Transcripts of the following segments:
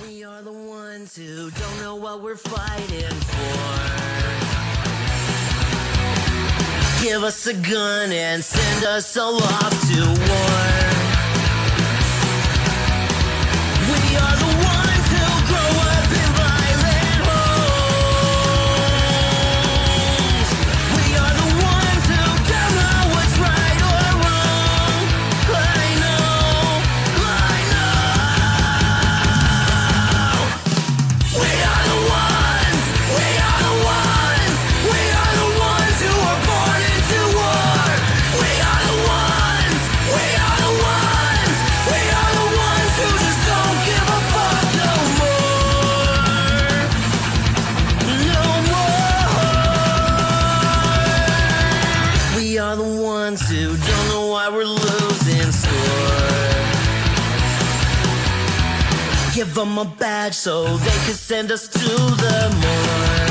We are the ones who don't know what we're fighting for. Give us a gun and send us all off to war. We are the ones who grow up in violent homes. We are the ones who don't know what's right or wrong. I know. We are the ones. We are the ones. We are the ones who were born into war. We are the ones. We are the ones. We are the ones who just don't give a fuck no more. No more. We are the ones who don't know why we're losing score. Give them a badge so they can send us to the morgue.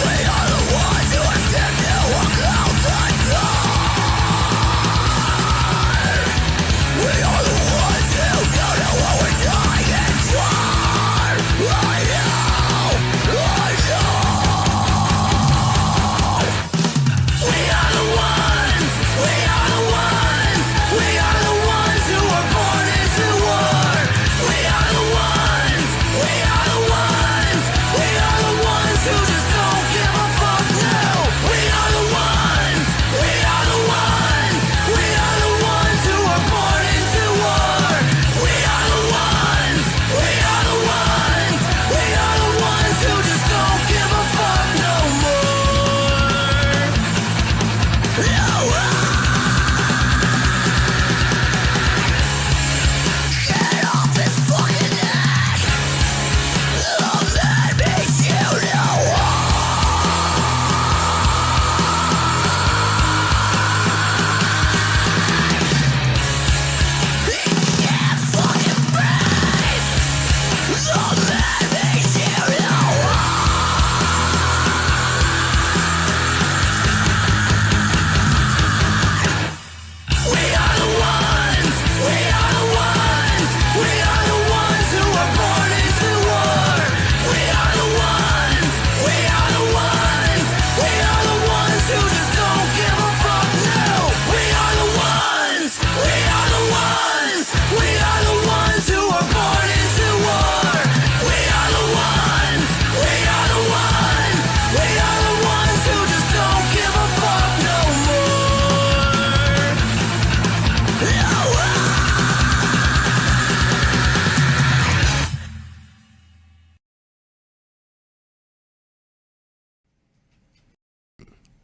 We are the ones who are scared to walk out the door. We are the ones who don't know what we're dying for. I know. We are the ones. We are the ones. We are the ones who were born into war. We are the ones. We are the ones. We are the ones who just don't give a fuck now. We are the ones. We are the ones. We are the ones who were born into war. We are the ones. We are the ones. We are the ones who just don't give a fuck no more. No more. Get off his fucking neck! Love that makes you know he can't fucking breathe! Love that makes you know We are the ones. We are the ones. We are the ones who were born into war. We are the ones. We are the ones. We are the ones who just don't give a fuck now. We are the ones. We are the ones. We are the ones who were born into war. We are the ones. We are the ones. We are the ones who just don't give a fuck no more. No more.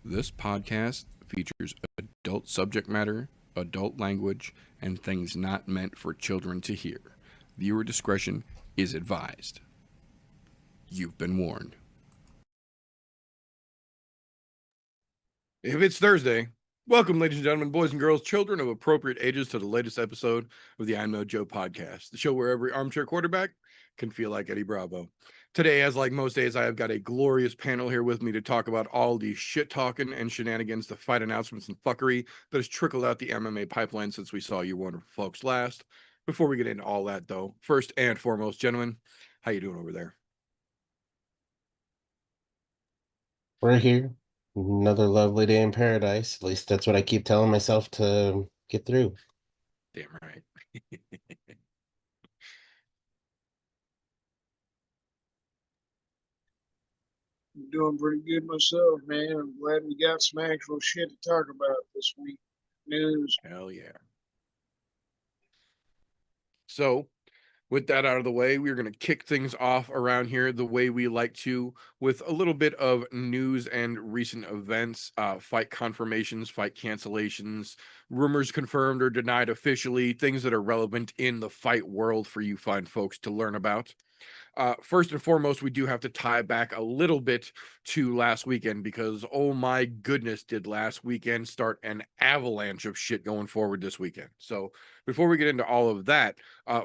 This podcast features adult subject matter, adult language, and things not meant for children to hear. Viewer discretion is advised. You've been warned. If it's Thursday, welcome, ladies and gentlemen, boys and girls, children of appropriate ages, to the latest episode of the I'm No Joe podcast, the show where every armchair quarterback can feel like Eddie Bravo. Today, as like most days, I have got a glorious panel here with me to talk about all the shit talking and shenanigans, the fight announcements and fuckery that has trickled out the MMA pipeline since we saw you wonderful folks last. Before we get into all that, though, first and foremost, gentlemen, how you doing over there? We're here. Another lovely day in paradise. At least that's what I keep telling myself to get through. Damn right. I'm doing pretty good myself, man. I'm glad we got some actual shit to talk about this week. News. Hell yeah. So, with that out of the way, we're going to kick things off around here the way we like to, with a little bit of news and recent events, fight confirmations, fight cancellations, rumors confirmed or denied officially, things that are relevant in the fight world for you fine folks to learn about. First and foremost, we do have to tie back a little bit to last weekend because, oh my goodness, did last weekend start an avalanche of shit going forward this weekend. So before we get into all of that,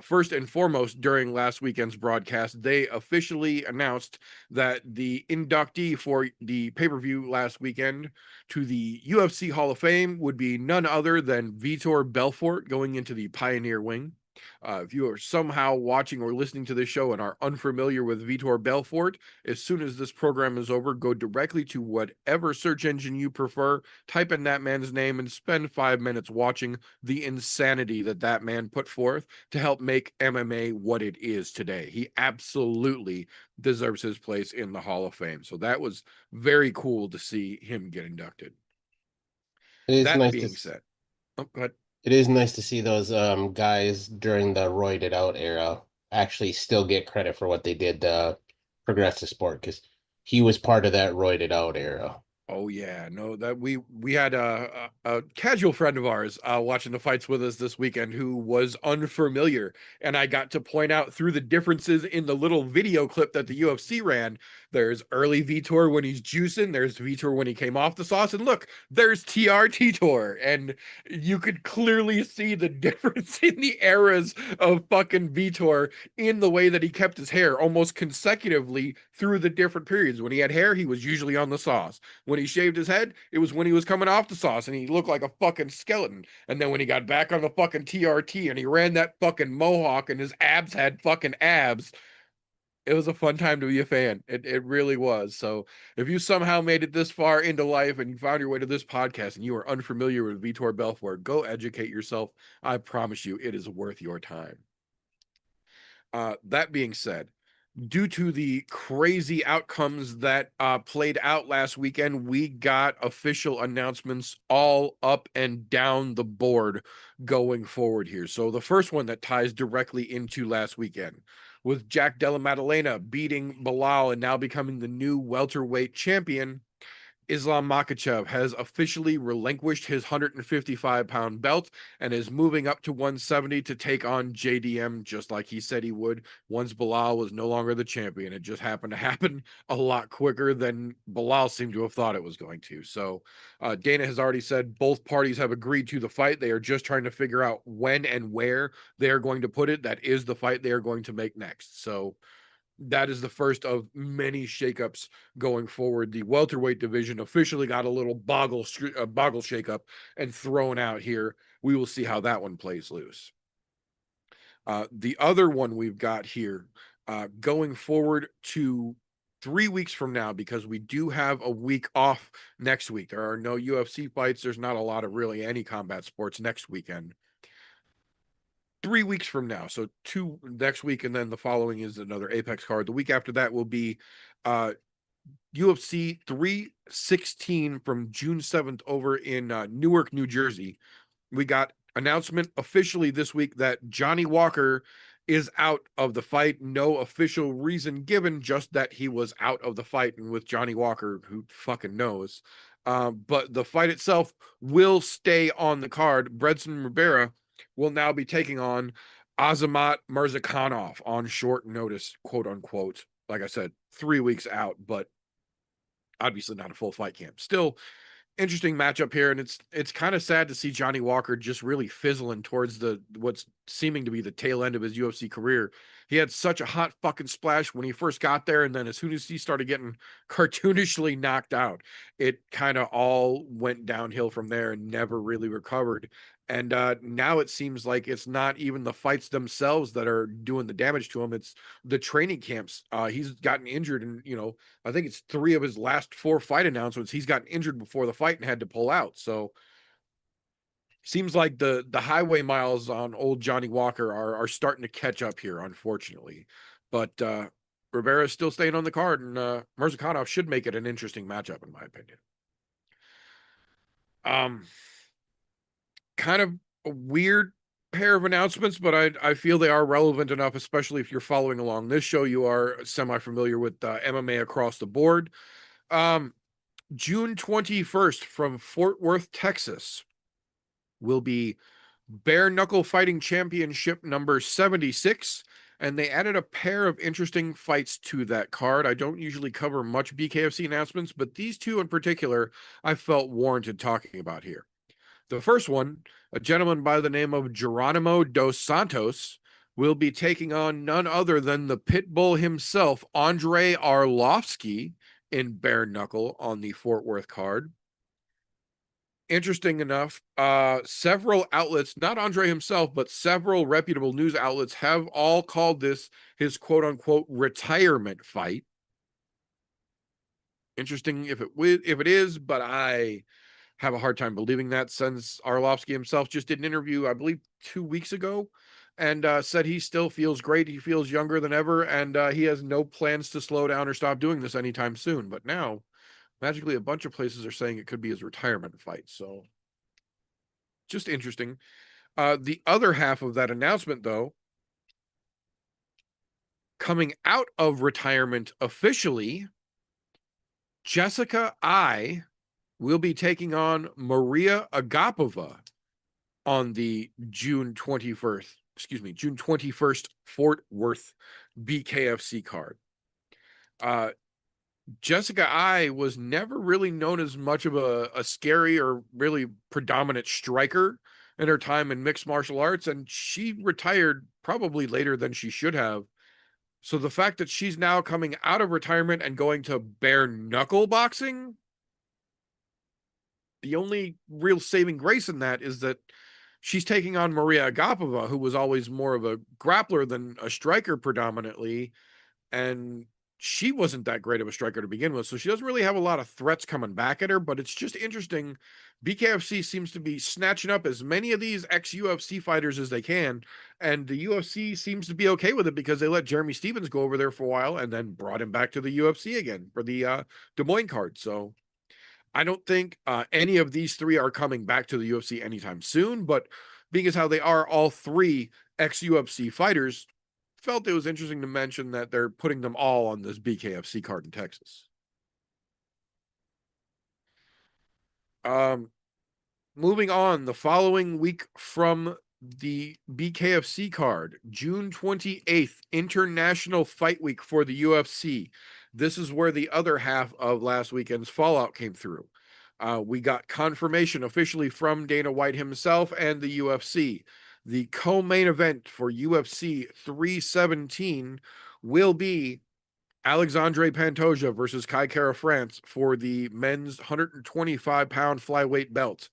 first and foremost, during last weekend's broadcast, they officially announced that the inductee for the pay-per-view last weekend to the UFC Hall of Fame would be none other than Vitor Belfort going into the Pioneer Wing. If you are somehow watching or listening to this show and are unfamiliar with Vitor Belfort, as soon as this program is over, go directly to whatever search engine you prefer, type in that man's name, and spend 5 minutes watching the insanity that that man put forth to help make MMA what it is today. He absolutely deserves his place in the Hall of Fame. So that was very cool to see him get inducted. It is That nice being said, oh, go ahead. it is nice to see those guys during the roided out era actually still get credit for what they did to progress the sport, because he was part of that roided out era. Oh yeah, no, that we had a casual friend of ours watching the fights with us this weekend who was unfamiliar, and I got to point out through the differences in the little video clip that the UFC ran. There's early Vitor when he's juicing, there's Vitor when he came off the sauce, and look, there's TR Titor, and you could clearly see the difference in the eras of fucking Vitor in the way that he kept his hair almost consecutively through the different periods. When he had hair, he was usually on the sauce. When he shaved his head, it was when he was coming off the sauce and he looked like a fucking skeleton. And then when he got back on the fucking TRT and he ran that fucking mohawk and his abs had fucking abs, it was a fun time to be a fan. It really was. So if you somehow made it this far into life and you found your way to this podcast and you are unfamiliar with Vitor Belfort, go educate yourself. I promise you, it is worth your time. That being said, due to the crazy outcomes that played out last weekend, we got official announcements all up and down the board going forward here. So the first one that ties directly into last weekend with Jack Della Maddalena beating Bilal and now becoming the new welterweight champion. Islam Makhachev has officially relinquished his 155-pound belt and is moving up to 170 to take on JDM, just like he said he would once Bilal was no longer the champion. It just happened to happen a lot quicker than Bilal seemed to have thought it was going to. So Dana has already said both parties have agreed to the fight. They are just trying to figure out when and where they are going to put it. That is the fight they are going to make next. So that is the first of many shakeups going forward. The welterweight division officially got a little boggle shakeup and thrown out here. We will see how that one plays loose. The other one we've got here going forward to 3 weeks from now, because we do have a week off next week. There are no UFC fights. There's not a lot of really any combat sports next weekend. 3 weeks from now, so 2 next week, and then the following is another Apex card. The week after that will be UFC 316 from June 7th over in Newark, New Jersey. We got announcement officially this week that Johnny Walker is out of the fight. No official reason given, just that he was out of the fight. And with Johnny Walker, who fucking knows? But the fight itself will stay on the card. Bredson Rivera will now be taking on Azamat Mirzakhanov on short notice, quote unquote. Like I said, 3 weeks out, but obviously not a full fight camp. Still interesting matchup here, and it's kind of sad to see Johnny Walker just really fizzling towards the what's seeming to be the tail end of his UFC career. He had such a hot fucking splash when he first got there, and then as soon as he started getting cartoonishly knocked out, it kind of all went downhill from there and never really recovered. And now it seems like it's not even the fights themselves that are doing the damage to him. It's the training camps. He's gotten injured, and I think it's 3 of his last 4 fight announcements he's gotten injured before the fight and had to pull out. So seems like the highway miles on old Johnny Walker are starting to catch up here, unfortunately. But Rivera is still staying on the card, and Mirzakhanov should make it an interesting matchup, in my opinion. Kind of a weird pair of announcements, but I feel they are relevant enough, especially if you're following along this show. You are semi-familiar with MMA across the board. June 21st from Fort Worth, Texas, will be Bare Knuckle Fighting Championship number 76. And they added a pair of interesting fights to that card. I don't usually cover much BKFC announcements, but these 2 in particular, I felt warranted talking about here. The first one, a gentleman by the name of Geronimo dos Santos, will be taking on none other than the Pitbull himself, Andrei Arlovsky, in Bare Knuckle on the Fort Worth card. interesting enough, several outlets, not Andre himself, but several reputable news outlets have all called this his quote unquote retirement fight. Interesting if it is, but I have a hard time believing that, since Arlovsky himself just did an interview, I believe 2 weeks ago, and said he still feels great. He feels younger than ever, and he has no plans to slow down or stop doing this anytime soon. But now, magically, a bunch of places are saying it could be his retirement fight. So, just interesting. The other half of that announcement, though, coming out of retirement officially, Jessica I will be taking on Maria Agapova on the June 21st Fort Worth BKFC card. Jessica I was never really known as much of a scary or really predominant striker in her time in mixed martial arts, and she retired probably later than she should have. So the fact that she's now coming out of retirement and going to bare knuckle boxing, the only real saving grace in that is that she's taking on Maria Agapova, who was always more of a grappler than a striker predominantly, and she wasn't that great of a striker to begin with, so she doesn't really have a lot of threats coming back at her. But it's just interesting. BKFC seems to be snatching up as many of these ex-UFC fighters as they can, and the UFC seems to be okay with it because they let Jeremy Stevens go over there for a while and then brought him back to the UFC again for the Des Moines card. So I don't think any of these three are coming back to the UFC anytime soon, but being as how they are all three ex-UFC fighters, felt it was interesting to mention that they're putting them all on this BKFC card in Texas. Moving on, the following week from the BKFC card, June 28th, International Fight Week for the UFC. This is where the other half of last weekend's fallout came through. We got confirmation officially from Dana White himself and the UFC. The co-main event for UFC 317 will be Alexandre Pantoja versus Kai Kara France for the men's 125-pound flyweight belt.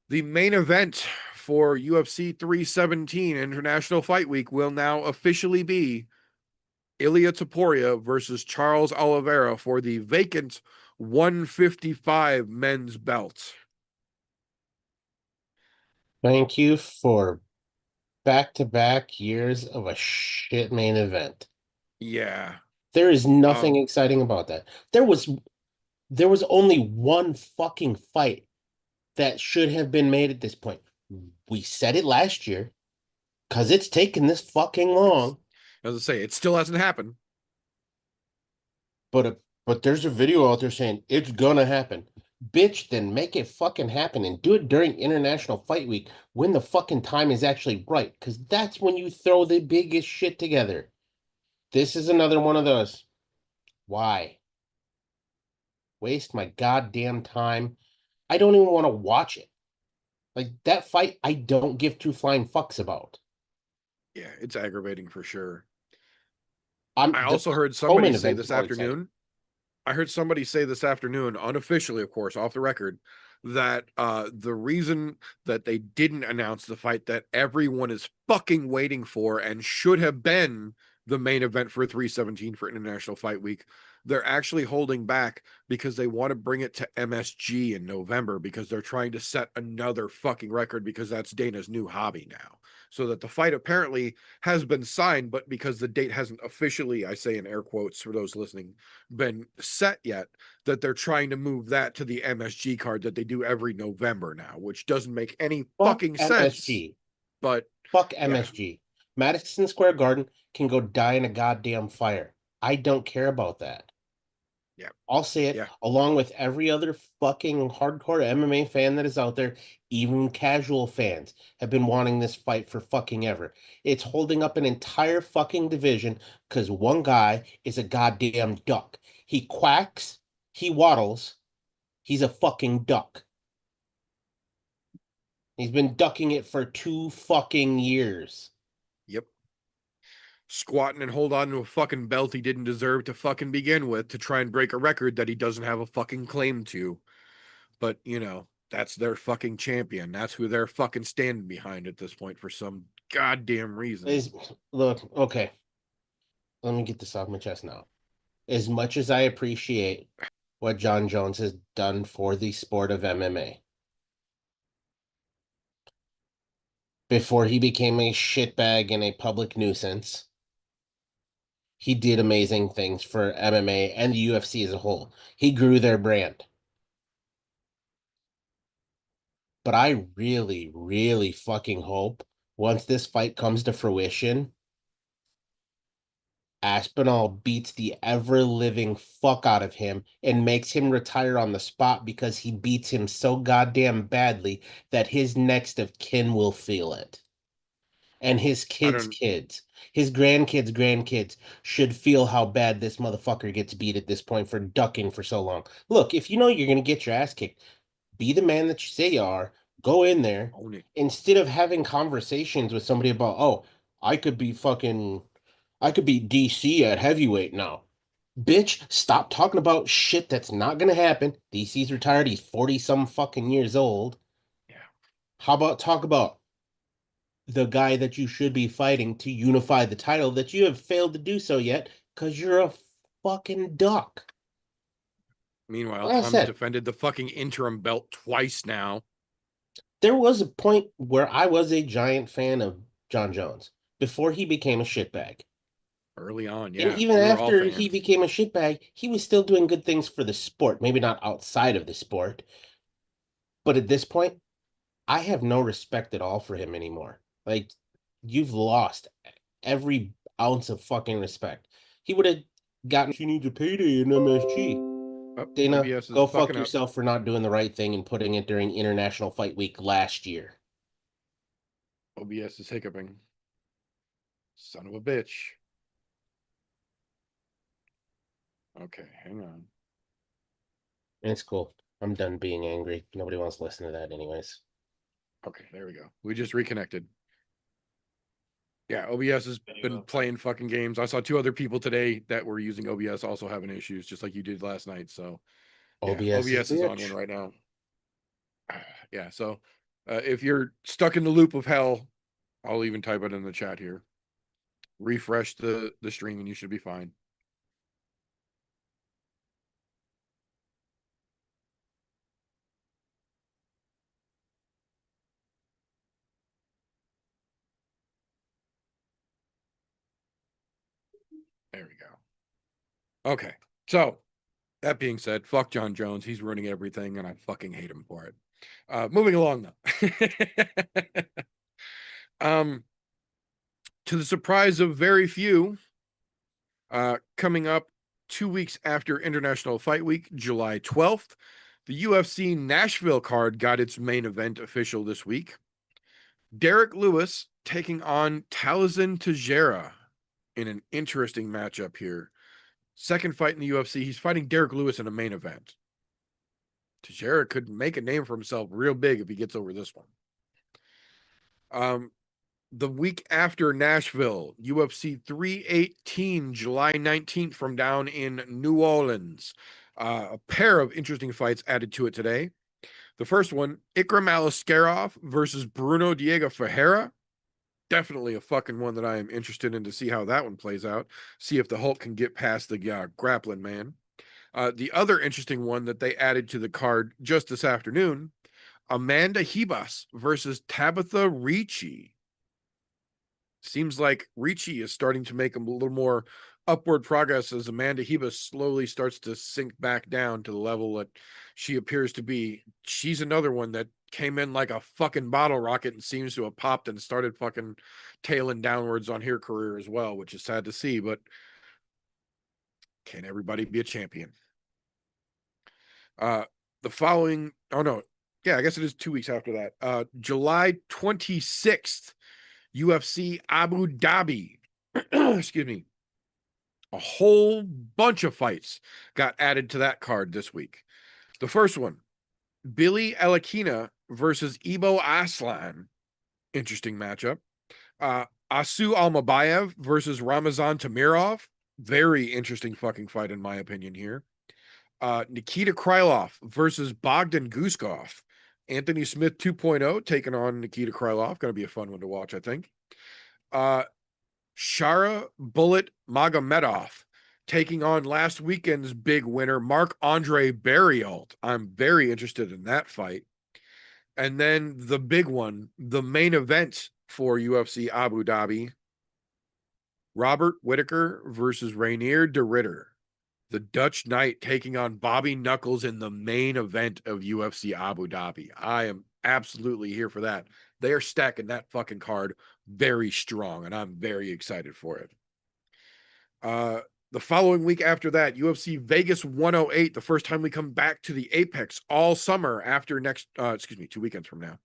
The main event for UFC 317 International Fight Week will now officially be Ilia Topuria versus Charles Oliveira for the vacant 155 men's belt. Thank you for back-to-back years of a shit main event. Yeah. There is nothing exciting about that. There was only one fucking fight that should have been made at this point. We said it last year because it's taken this fucking long. As I say, it still hasn't happened. But there's a video out there saying it's gonna happen. Bitch, then make it fucking happen and do it during International Fight Week when the fucking time is actually right, because that's when you throw the biggest shit together. This is another one of those. Why? Waste my goddamn time. I don't even want to watch it. Like, that fight, I don't give two flying fucks about. Yeah, it's aggravating for sure. I I also heard somebody say this afternoon. I heard somebody say this afternoon, unofficially, of course, off the record, that the reason that they didn't announce the fight that everyone is fucking waiting for and should have been the main event for 317 for International Fight Week, they're actually holding back because they want to bring it to MSG in November because they're trying to set another fucking record because that's Dana's new hobby now. So that the fight apparently has been signed, but because the date hasn't officially, I say in air quotes for those listening, been set yet, that they're trying to move that to the MSG card that they do every November now, which doesn't make any fucking sense. But fuck MSG. Madison Square Garden can go die in a goddamn fire. I don't care about that. Yeah. I'll say it along with every other fucking hardcore MMA fan that is out there. Even casual fans have been wanting this fight for fucking ever. It's holding up an entire fucking division because one guy is a goddamn duck. He quacks, he waddles, he's a fucking duck. He's been ducking it for 2 fucking years. Yep. Squatting and hold on to a fucking belt he didn't deserve to fucking begin with to try and break a record that he doesn't have a fucking claim to. But, you know, that's their fucking champion. That's who they're fucking standing behind at this point for some goddamn reason. Look, okay. Let me get this off my chest now. As much as I appreciate what John Jones has done for the sport of MMA, before he became a shitbag and a public nuisance, he did amazing things for MMA and the UFC as a whole. He grew their brand. But I really, really fucking hope once this fight comes to fruition, Aspinall beats the ever-living fuck out of him and makes him retire on the spot because he beats him so goddamn badly that his next of kin will feel it. And his kids' kids, his grandkids should feel how bad this motherfucker gets beat at this point for ducking for so long. Look, if you know you're gonna get your ass kicked, be the man that you say you are. Go in there Own it. instead of having conversations with somebody about, oh, I could be DC at heavyweight now. Bitch, stop talking about shit that's not gonna happen. DC's retired. He's 40 some fucking years old. Yeah. How about talk about the guy that you should be fighting to unify the title that you have failed to do so yet because you're a fucking duck. Meanwhile, Like I Tom's said, defended the fucking interim belt twice now. there was a point where I was a giant fan of John Jones before he became a shitbag. Early on, And yeah. even We were all after he fans. became a shitbag, he was still doing good things for the sport. Maybe not outside of the sport. But at this point, I have no respect at all for him anymore. Like, you've lost every ounce of fucking respect. He would have gotten, she needs a payday in MSG. Oh, Dana, OBS is go fucking fuck up. yourself for not doing the right thing and putting it during International Fight Week last year. OBS is hiccuping. Son of a bitch. Okay, hang on. It's cool. I'm done being angry. Nobody wants to listen to that anyways. Okay, there we go. We just reconnected. Yeah, OBS has been playing fucking games. I saw 2 other people today that were using OBS also having issues, just like you did last night. So, yeah, OBS is on one right now. Yeah, so if you're stuck in the loop of hell, I'll even type it in the chat here. Refresh the stream and you should be fine. There we go. Okay, so that being said, fuck John Jones. He's ruining everything, and I fucking hate him for it. Moving along though. To the surprise of very few, coming up 2 weeks after International Fight Week, July 12th, the UFC Nashville card got its main event official this week. Derek Lewis taking on Talazin Teixeira in an interesting matchup here. Second fight in the UFC. He's fighting Derek Lewis in a main event. Teixeira could make a name for himself real big if he gets over this one. The week after Nashville, UFC 318, July 19th from down in New Orleans. A pair of interesting fights added to it today. The first one, Ikram Aliskerov versus Bruno Diego Ferreira. Definitely a fucking one that I am interested in to see how that one plays out. See if the Hulk can get past the grappling man. The other interesting one that they added to the card just this afternoon, Amanda Ribas versus Tabitha Ricci. Seems like Ricci is starting to make a little more upward progress as Amanda Ribas slowly starts to sink back down to the level that she appears to be. She's another one that came in like a fucking bottle rocket and seems to have popped and started fucking tailing downwards on her career as well, which is sad to see, but can't everybody be a champion? The following, oh no, yeah, I guess it is 2 weeks after that. July 26th, UFC Abu Dhabi. Excuse me. A whole bunch of fights got added to that card this week. The first one, Billy Alakina versus Ibo Aslan. Interesting matchup. Asu Almabayev versus Ramazan Tamirov. Very interesting fucking fight, in my opinion, here. Nikita Krylov versus Bogdan Guskov. Anthony Smith 2.0 taking on Nikita Krylov. Going to be a fun one to watch, I think. Shara Bullet Magomedov taking on last weekend's big winner, Marc-Andre Barriault. I'm very interested in that fight. And then the big one, the main event for UFC Abu Dhabi, Robert Whittaker versus Rainier de Ridder. The Dutch Knight taking on Bobby Knuckles in the main event of UFC Abu Dhabi. I am absolutely here for that. They are stacking that fucking card very strong, and I'm very excited for it. The following week after that, UFC Vegas 108, the first time we come back to the Apex all summer after 2 weekends from now.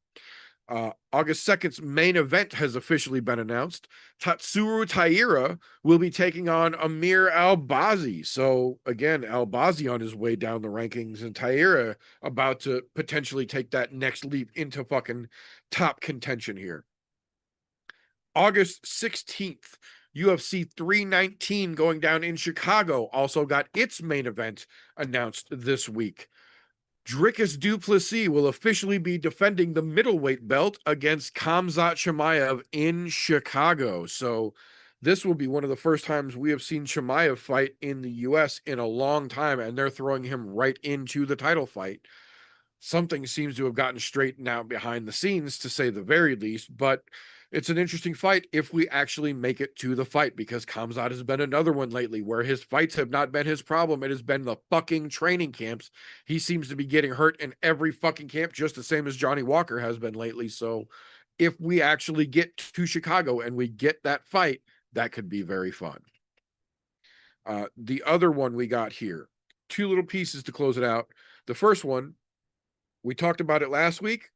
August 2nd's main event has officially been announced. Tatsuro Taira will be taking on Amir Albazi. So again, Albazi on his way down the rankings and Taira about to potentially take that next leap into fucking top contention here. August 16th, UFC 319 going down in Chicago also got its main event announced this week. Dricus du Plessis will officially be defending the middleweight belt against Khamzat Chimaev in Chicago. So this will be one of the first times we have seen Chimaev fight in the U.S. in a long time, and they're throwing him right into the title fight. Something seems to have gotten straightened out behind the scenes, to say the very least, but it's an interesting fight if we actually make it to the fight, because Khamzat has been another one lately where his fights have not been his problem. It has been the fucking training camps. He seems to be getting hurt in every fucking camp, just the same as Johnny Walker has been lately. So if we actually get to Chicago and we get that fight, that could be very fun. The other one we got here, two little pieces to close it out. The first one, we talked about it last week.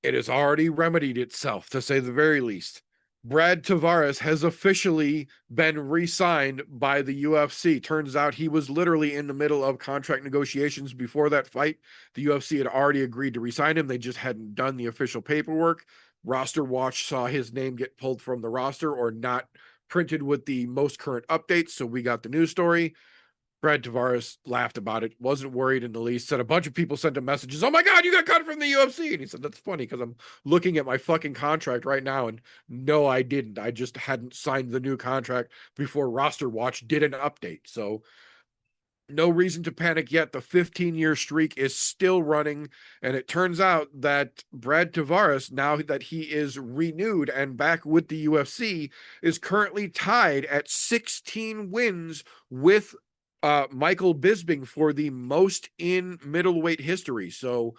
It has already remedied itself, to say the very least. Brad Tavares has officially been re-signed by the UFC. Turns out he was literally in the middle of contract negotiations before that fight. The UFC had already agreed to re-sign him. They just hadn't done the official paperwork. Roster Watch saw his name get pulled from the roster or not printed with the most current updates, so we got the news story. Brad Tavares laughed about it, wasn't worried in the least, said a bunch of people sent him messages, "Oh my God, you got cut from the UFC." And he said, "That's funny because I'm looking at my fucking contract right now, and no, I didn't. I just hadn't signed the new contract before Roster Watch did an update. So no reason to panic yet. The 15-year streak is still running, and it turns out that Brad Tavares, now that he is renewed and back with the UFC, is currently tied at 16 wins with Michael Bisping for the most in middleweight history. So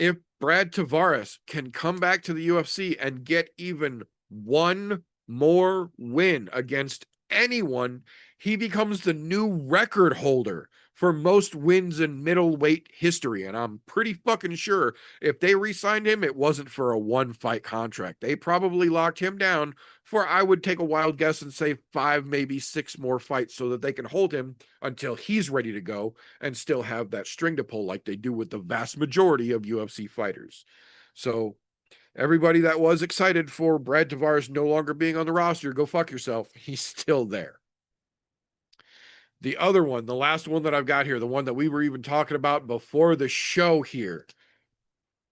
if Brad Tavares can come back to the UFC and get even one more win against anyone, he becomes the new record holder for most wins in middleweight history. And I'm pretty fucking sure if they re-signed him, it wasn't for a one-fight contract. They probably locked him down for, I would take a wild guess and say 5, maybe 6 more fights, so that they can hold him until he's ready to go and still have that string to pull like they do with the vast majority of UFC fighters. So everybody that was excited for Brad Tavares no longer being on the roster, go fuck yourself. He's still there. The other one, the last one that I've got here, the one that we were even talking about before the show here,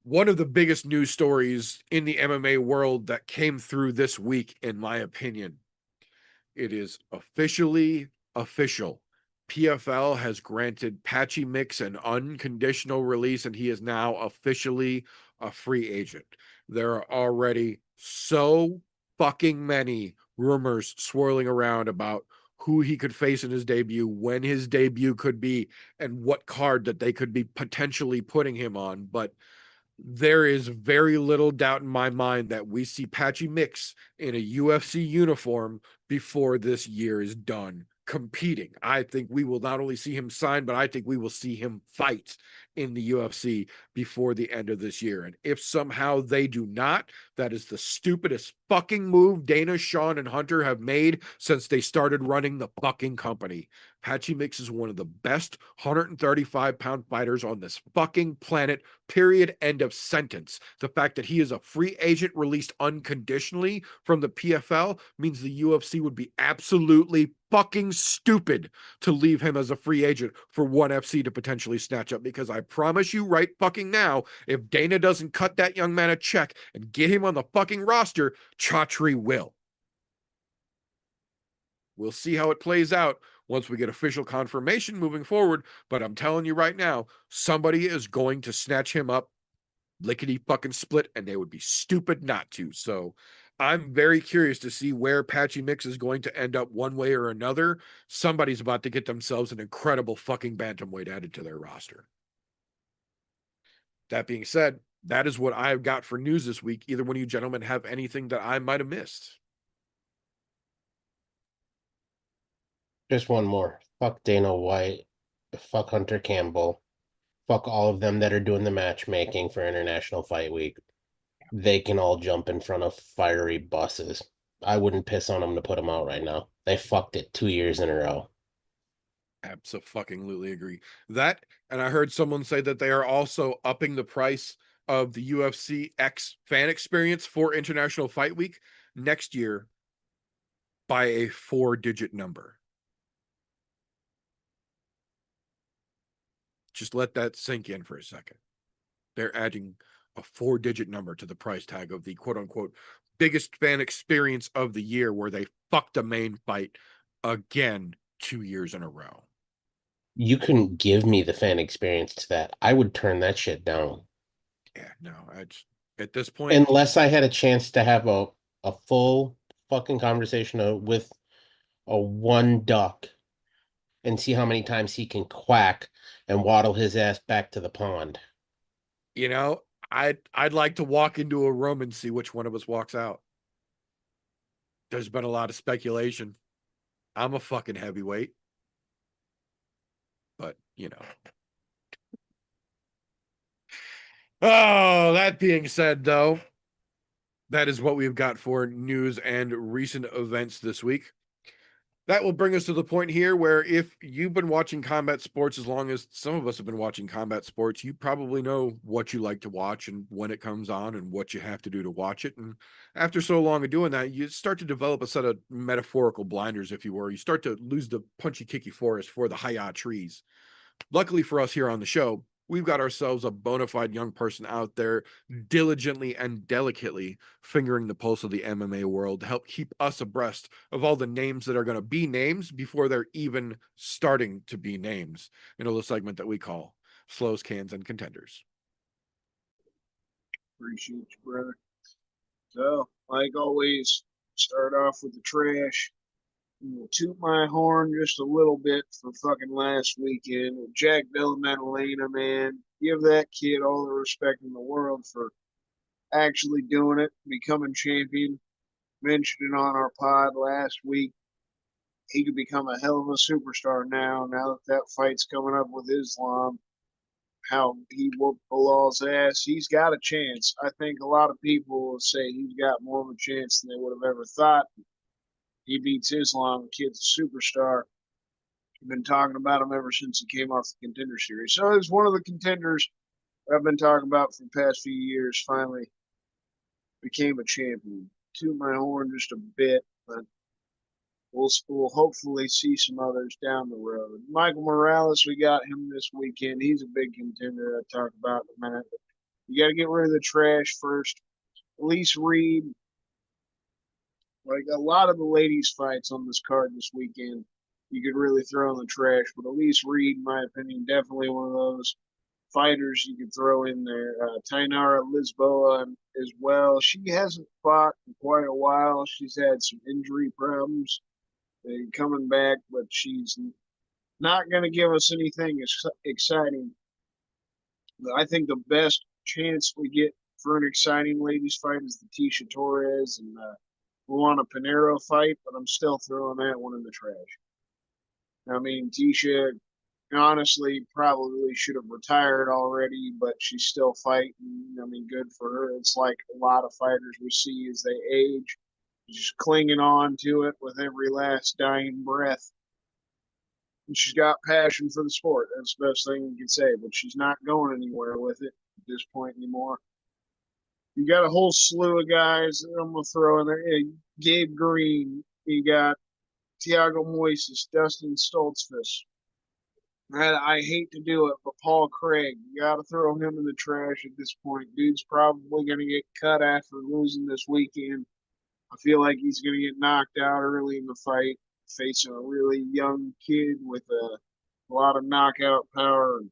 one of the biggest news stories in the MMA world that came through this week, in my opinion. It is officially official. PFL has granted Patchy Mix an unconditional release, and he is now officially a free agent. There are already so fucking many rumors swirling around about who he could face in his debut, when his debut could be, and what card that they could be potentially putting him on. But there is very little doubt in my mind that we see Patchy Mix in a UFC uniform before this year is done competing. I think we will not only see him sign, but I think we will see him fight in the UFC before the end of this year. And if somehow they do not, that is the stupidest fucking move Dana, Sean, and Hunter have made since they started running the fucking company. Patchy Mix is one of the best 135-pound fighters on this fucking planet, period, end of sentence. The fact that he is a free agent released unconditionally from the PFL means the UFC would be absolutely fucking stupid to leave him as a free agent for one FC to potentially snatch up, because I promise you right fucking now, if Dana doesn't cut that young man a check and get him on the fucking roster, Chaudhry will. We'll see how it plays out once we get official confirmation moving forward, but I'm telling you right now, somebody is going to snatch him up lickety fucking split, and they would be stupid not to. So I'm very curious to see where Patchy Mix is going to end up one way or another. Somebody's about to get themselves an incredible fucking bantamweight added to their roster. That being said, that is what I've got for news this week. Either one of you gentlemen have anything that I might have missed? Just one more. Fuck Dana White. Fuck Hunter Campbell. Fuck all of them that are doing the matchmaking for International Fight Week. They can all jump in front of fiery buses. I wouldn't piss on them to put them out right now. They fucked it 2 years in a row. Absolutely agree. That, and I heard someone say that they are also upping the price of the UFC X fan experience for International Fight Week next year by a 4-digit number. Just let that sink in for a second. They're adding a 4-digit number to the price tag of the quote unquote biggest fan experience of the year, where they fucked a main fight again 2 years in a row. You couldn't give me the fan experience to that. I would turn that shit down. Yeah, no, at this point, Unless I had a chance to have a full fucking conversation with a one duck and see how many times he can quack and waddle his ass back to the pond. you know, I'd like to walk into a room and see which one of us walks out. There's been a lot of speculation. I'm a fucking heavyweight. But, Oh, that being said, though, that is what we've got for news and recent events this week. That will bring us to the point here where if you've been watching combat sports as long as some of us have been watching combat sports, you probably know what you like to watch and when it comes on and what you have to do to watch it. And after so long of doing that, you start to develop a set of metaphorical blinders, if you were. You start to lose the punchy-kicky forest for the hi-ya trees. Luckily for us here on the show, we've got ourselves a bona fide young person out there diligently and delicately fingering the pulse of the MMA world to help keep us abreast of all the names that are going to be names before they're even starting to be names in a little segment that we call Slows, Cans, and Contenders. Appreciate you, brother. So, like always, start off with the trash. We'll toot my horn just a little bit for fucking last weekend with Jack Della Maddalena, man. Give that kid all the respect in the world for actually doing it, becoming champion. Mentioned it on our pod last week. He could become a hell of a superstar now that that fight's coming up with Islam. How he whooped Bilal's ass. He's got a chance. I think a lot of people will say he's got more of a chance than they would have ever thought. He beats Islam. The kid's a superstar. I've been talking about him ever since he came off the Contender Series. So he's one of the contenders I've been talking about for the past few years. Finally became a champion. Toot my horn just a bit, but we'll hopefully see some others down the road. Michael Morales, we got him this weekend. He's a big contender I'll talk about in a minute. You got to get rid of the trash first. Elise Reed, like a lot of the ladies' fights on this card this weekend, you could really throw in the trash. But Elise Reed, in my opinion, definitely one of those fighters you could throw in there. Tainara Lisboa as well. She hasn't fought in quite a while. She's had some injury problems coming back, but she's not going to give us anything exciting. But I think the best chance we get for an exciting ladies fight is the Tisha Torres and Luana Pinheiro fight, but I'm still throwing that one in the trash. I mean, Tisha honestly probably should have retired already, but she's still fighting. I mean, good for her. It's like a lot of fighters we see as they age, just clinging on to it with every last dying breath. And she's got passion for the sport. That's the best thing you can say, but she's not going anywhere with it at this point anymore. You got a whole slew of guys that I'm going to throw in there. Gabe Green. You got Thiago Moises, Dustin Stoltzfus. I hate to do it, but Paul Craig, you got to throw him in the trash at this point. Dude's probably going to get cut after losing this weekend. I feel like he's going to get knocked out early in the fight, facing a really young kid with a lot of knockout power. And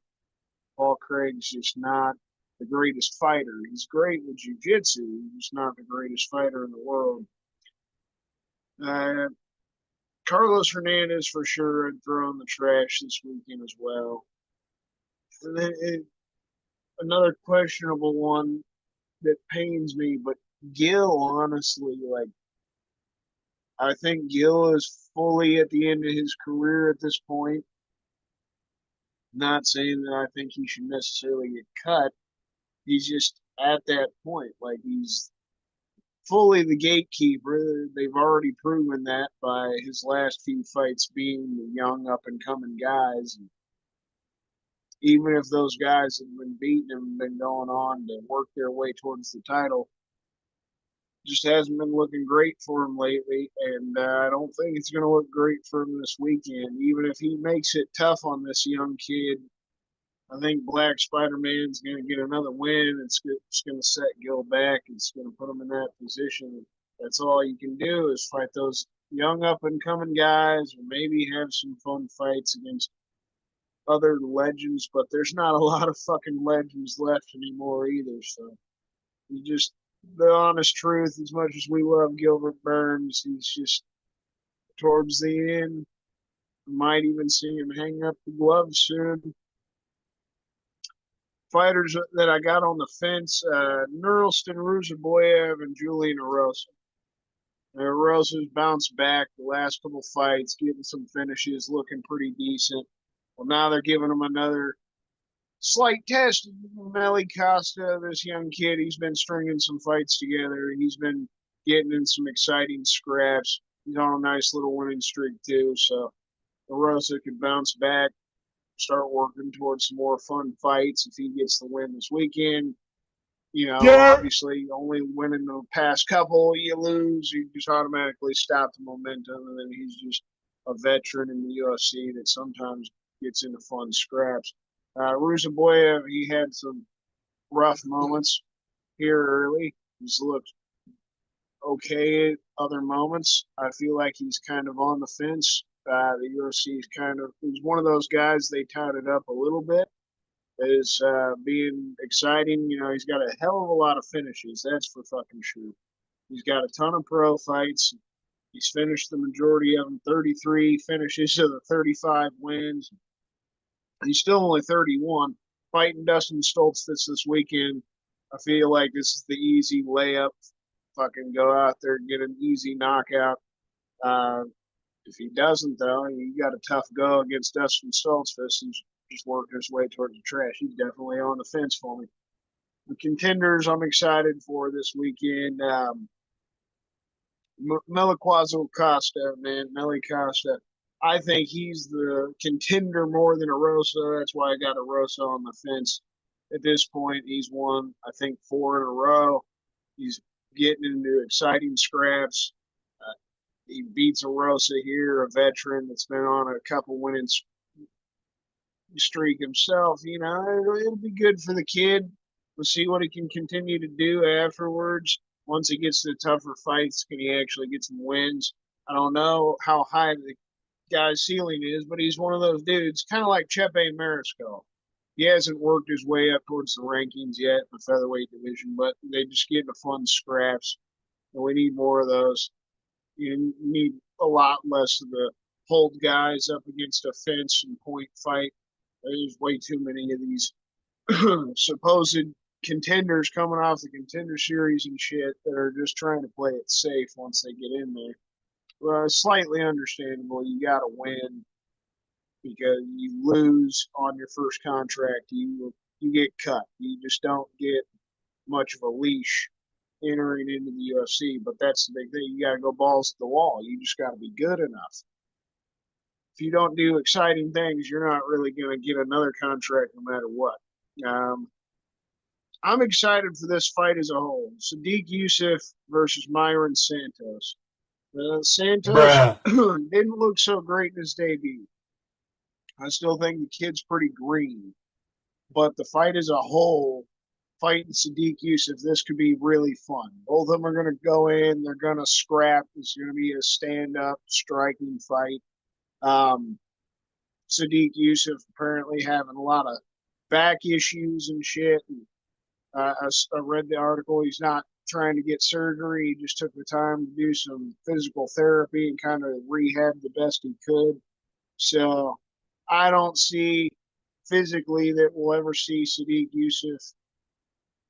Paul Craig's just not the greatest fighter. He's great with jiu-jitsu. He's just not the greatest fighter in the world. Carlos Hernandez for sure I'd throw in the trash this weekend as well. And then another questionable one that pains me, but Gil, honestly, like I think Gil is fully at the end of his career at this point. Not saying that I think he should necessarily get cut. He's just at that point. Like he's fully the gatekeeper. They've already proven that by his last few fights being the young up and coming guys. And even if those guys have been beating him and been going on to work their way towards the title, just hasn't been looking great for him lately. And I don't think it's going to look great for him this weekend. Even if he makes it tough on this young kid, I think Black Spider-Man's going to get another win. It's going to set Gil back. It's going to put him in that position. That's all you can do is fight those young up-and-coming guys or maybe have some fun fights against other legends. But there's not a lot of fucking legends left anymore either. So you just, the honest truth, as much as we love Gilbert Burns, he's just towards the end. Might even see him hang up the gloves soon. Fighters that I got on the fence, Nurlston Ruzaboyev and Julian Erosa. Erosa's bounced back the last couple fights, getting some finishes, looking pretty decent. Well, now they're giving him another slight test. Meli Costa, this young kid, he's been stringing some fights together. He's been getting in some exciting scraps. He's on a nice little winning streak, too. So Erosa could bounce back, start working towards some more fun fights if he gets the win this weekend. You know, obviously, only winning the past couple, you lose, you just automatically stop the momentum, and then he's just a veteran in the UFC that sometimes gets into fun scraps. Ruzaboyev, he had some rough moments here early. He's looked okay at other moments. I feel like he's kind of on the fence. The UFC is he's one of those guys they touted up a little bit as being exciting. You know, he's got a hell of a lot of finishes, that's for fucking sure. He's got a ton of pro fights. He's finished the majority of them, 33 finishes of the 35 wins. He's still only 31. Fighting Dustin Stoltzfus this weekend, I feel like this is the easy layup. Fucking go out there and get an easy knockout. If he doesn't, though, you got a tough go against Dustin Stoltzfus. He's just working his way towards the trash. He's definitely on the fence for me. The contenders I'm excited for this weekend, Meliquazo Costa, man, Meli Costa. I think he's the contender more than Erosa. That's why I got Erosa on the fence. At this point, he's won, I think, 4 in a row. He's getting into exciting scraps. He beats Erosa here, a veteran that's been on a couple winning streak himself. You know, it'll be good for the kid. We'll see what he can continue to do afterwards. Once he gets to the tougher fights, can he actually get some wins? I don't know how high the guy's ceiling is, but he's one of those dudes, kind of like Chepe Mariscal. He hasn't worked his way up towards the rankings yet in the featherweight division, but they just get into fun scraps, and we need more of those. You need a lot less of the hold guys up against a fence and point fight. There's way too many of these supposed contenders coming off the contender series and shit that are just trying to play it safe once they get in there. Well, it's slightly understandable. You got to win because you lose on your first contract, you get cut. You just don't get much of a leash entering into the UFC. But that's the big thing. You got to go balls to the wall. You just got to be good enough. If you don't do exciting things, you're not really going to get another contract no matter what. I'm excited for this fight as a whole. Sadiq Youssef versus Myron Santos. Santos didn't look so great in his debut. I still think the kid's pretty green, but the fight as a whole, fighting Sadiq Yusuf, this could be really fun. Both of them are going to go in, they're going to scrap. It's going to be a stand-up, striking fight. Sadiq Yusuf apparently having a lot of back issues and shit. And, I read the article. He's not trying to get surgery. He just took the time to do some physical therapy and kind of rehab the best he could. So I don't see physically that we'll ever see Sadiq Yusuf,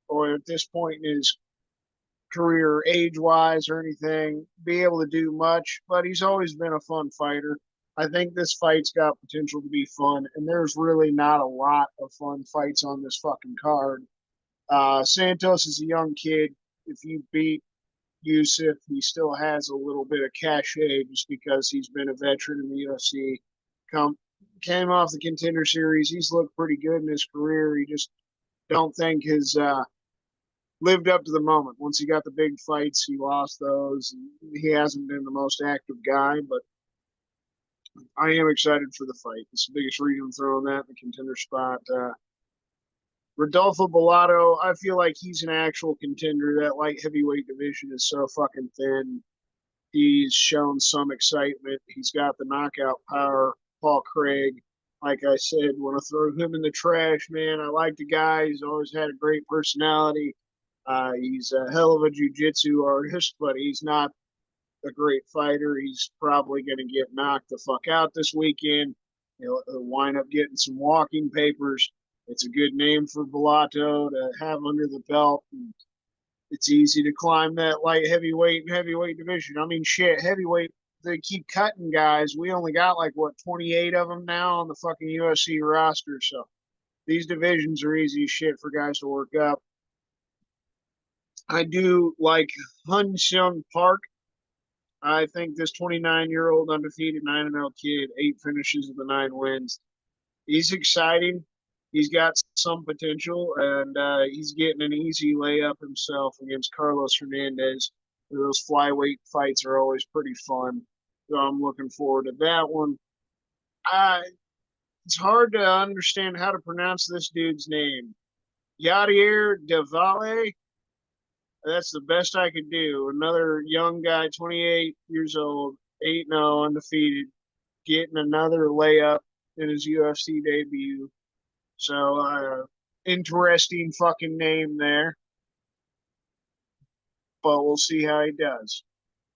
or at this point in his career, age wise or anything, be able to do much. But he's always been a fun fighter. I think this fight's got potential to be fun, and there's really not a lot of fun fights on this fucking card. Santos is a young kid. If you beat Yusuf, he still has a little bit of cachet just because he's been a veteran in the UFC. Came off the Contender Series. He's looked pretty good in his career. He just don't think has lived up to the moment. Once he got the big fights, he lost those. He hasn't been the most active guy, but I am excited for the fight. It's the biggest reason I'm throwing that in the contender spot. Rodolfo Bellato, I feel like he's an actual contender. That light heavyweight division is so fucking thin. He's shown some excitement. He's got the knockout power. Paul Craig, like I said, want to throw him in the trash, man. I like the guy. He's always had a great personality. He's a hell of a jiu-jitsu artist, but he's not a great fighter. He's probably going to get knocked the fuck out this weekend. He'll wind up getting some walking papers. It's a good name for Bellato to have under the belt. And it's easy to climb that light heavyweight and heavyweight division. I mean, shit, heavyweight, they keep cutting guys. We only got like, what, 28 of them now on the fucking UFC roster. So these divisions are easy as shit for guys to work up. I do like Hun Seung Park. I think this 29-year-old undefeated 9-0 kid, 8 finishes of the 9 wins. He's exciting. He's got some potential, and he's getting an easy layup himself against Carlos Hernandez. Those flyweight fights are always pretty fun, so I'm looking forward to that one. It's hard to understand how to pronounce this dude's name. Yadier Devale. That's the best I could do. Another young guy, 28 years old, 8-0, undefeated, getting another layup in his UFC debut. So, interesting fucking name there. But we'll see how he does.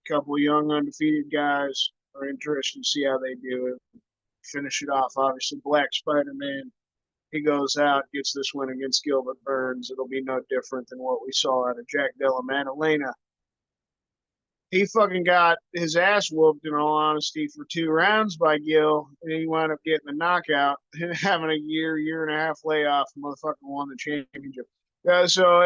A couple of young undefeated guys are interested to see how they do it. Finish it off, obviously. Black Spider-Man, he goes out, gets this win against Gilbert Burns. It'll be no different than what we saw out of Jack Della Maddalena. He fucking got his ass whooped, in all honesty, for 2 rounds by Gil, and he wound up getting the knockout and having a year and a half layoff. The motherfucker won the championship. So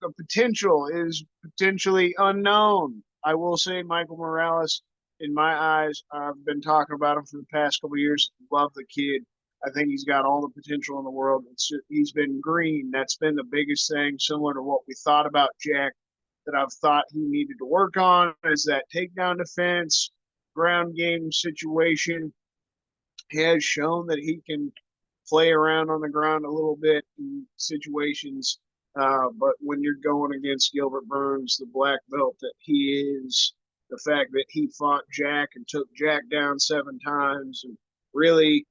the potential is potentially unknown. I will say Michael Morales, in my eyes, I've been talking about him for the past couple of years. Love the kid. I think he's got all the potential in the world. He's been green. That's been the biggest thing, similar to what we thought about Jack, that I've thought he needed to work on, is that takedown defense, ground game situation. He has shown that he can play around on the ground a little bit in situations. But when you're going against Gilbert Burns, the black belt that he is, the fact that he fought Jack and took Jack down 7 times and really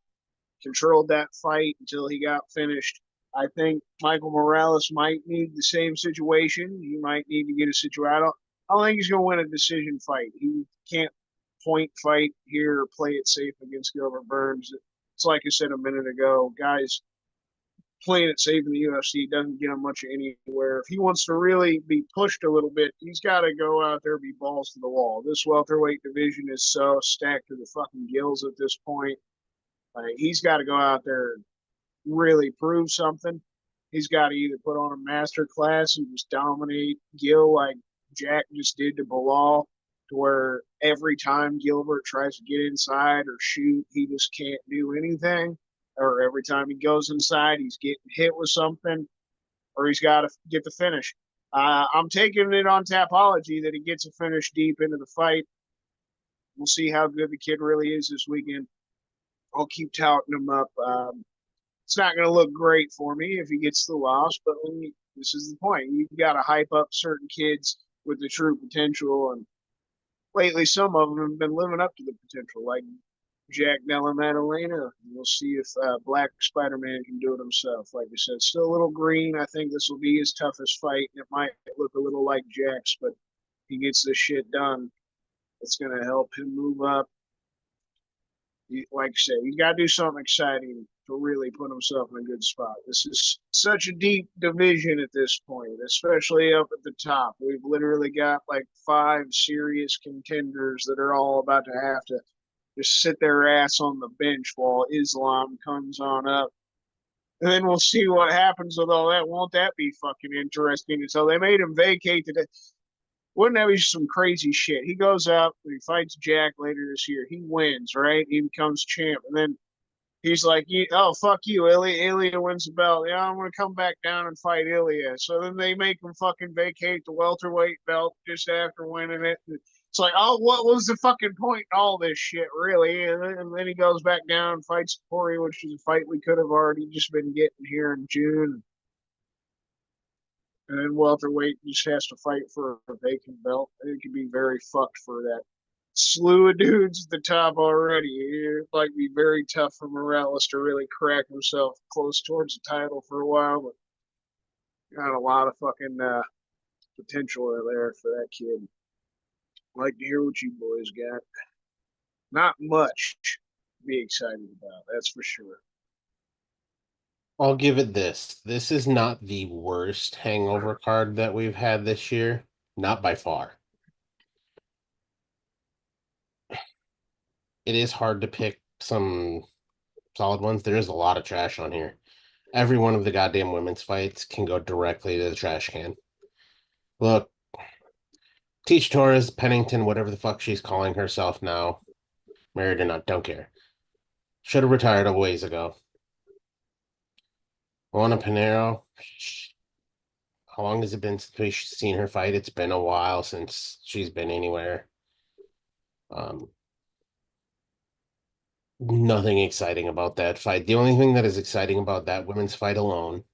controlled that fight until he got finished. I think Michael Morales might need the same situation. He might need to get a situation. I don't think he's going to win a decision fight. He can't point fight here or play it safe against Gilbert Burns. It's like I said a minute ago, guys playing it safe in the UFC doesn't get him much anywhere. If he wants to really be pushed a little bit, he's got to go out there and be balls to the wall. This welterweight division is so stacked to the fucking gills at this point. He's got to go out there and really prove something. He's got to either put on a master class and just dominate Gil like Jack just did to Bilal, to where every time Gilbert tries to get inside or shoot, he just can't do anything. Or every time he goes inside, he's getting hit with something, or he's got to get the finish. I'm taking it on Tapology that he gets a finish deep into the fight. We'll see how good the kid really is this weekend. I'll keep touting him up. It's not going to look great for me if he gets the loss, but this is the point. You've got to hype up certain kids with the true potential, and lately some of them have been living up to the potential, like Jack Della Maddalena. We'll see if Black Spider-Man can do it himself. Like I said, still a little green. I think this will be his toughest fight. It might look a little like Jack's, but he gets this shit done. It's going to help him move up. Like I said, he's got to do something exciting to really put himself in a good spot. This is such a deep division at this point, especially up at the top. We've literally got like 5 serious contenders that are all about to have to just sit their ass on the bench while Islam comes on up. And then we'll see what happens with all that. Won't that be fucking interesting? So they made him vacate today. Wouldn't that be some crazy shit? He goes up, he fights Jack later this year. He wins, right? He becomes champ. And then he's like, oh, fuck you, Ilya. Ilya wins the belt. Yeah, I'm going to come back down and fight Ilya. So then they make him fucking vacate the welterweight belt just after winning it. It's like, oh, what was the fucking point in all this shit, really? And then he goes back down and fights Corey, which is a fight we could have already just been getting here in June. And then welterweight just has to fight for a vacant belt. It could be very fucked for that slew of dudes at the top already. It might be very tough for Morales to really crack himself close towards the title for a while, but got a lot of fucking potential there for that kid. I'd like to hear what you boys got. Not much to be excited about, that's for sure. I'll give it this. This is not the worst hangover card that we've had this year. Not by far. It is hard to pick some solid ones. There is a lot of trash on here. Every one of the goddamn women's fights can go directly to the trash can. Look, Teach Torres, Pennington, whatever the fuck she's calling herself now, married or not, don't care. Should have retired a ways ago. Juana Pinheiro, how long has it been since we've seen her fight? It's been a while since she's been anywhere. Nothing exciting about that fight. The only thing that is exciting about that women's fight alone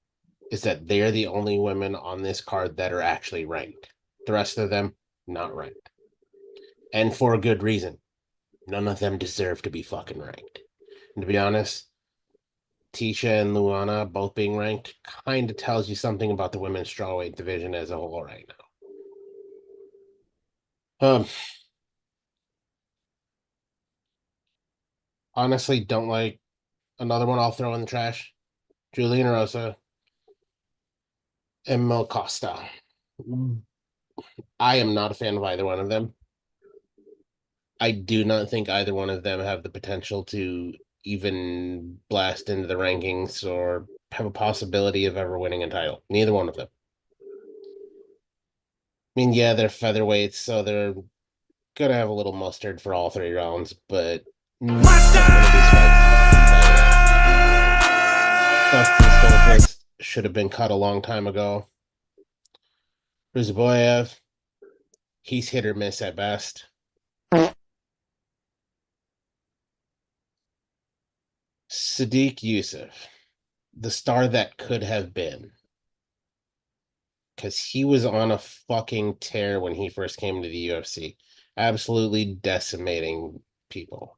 is that they're the only women on this card that are actually ranked. The rest of them, not ranked. And for a good reason. None of them deserve to be fucking ranked. And to be honest, Tisha and Luana both being ranked kind of tells you something about the women's strawweight division as a whole right now. Honestly, don't like another one I'll throw in the trash. Julian Rosa and Mel Costa. I am not a fan of either one of them. I do not think either one of them have the potential to even blast into the rankings or have a possibility of ever winning a title. Neither one of them. I mean, yeah, they're featherweights, so they're gonna have a little mustard for all 3 rounds, but Dustin Stoltzfus should have been cut a long time ago. Ruziboyev, he's hit or miss at best. Sadiq Youssef, the star that could have been. Because he was on a fucking tear when he first came to the UFC. Absolutely decimating people.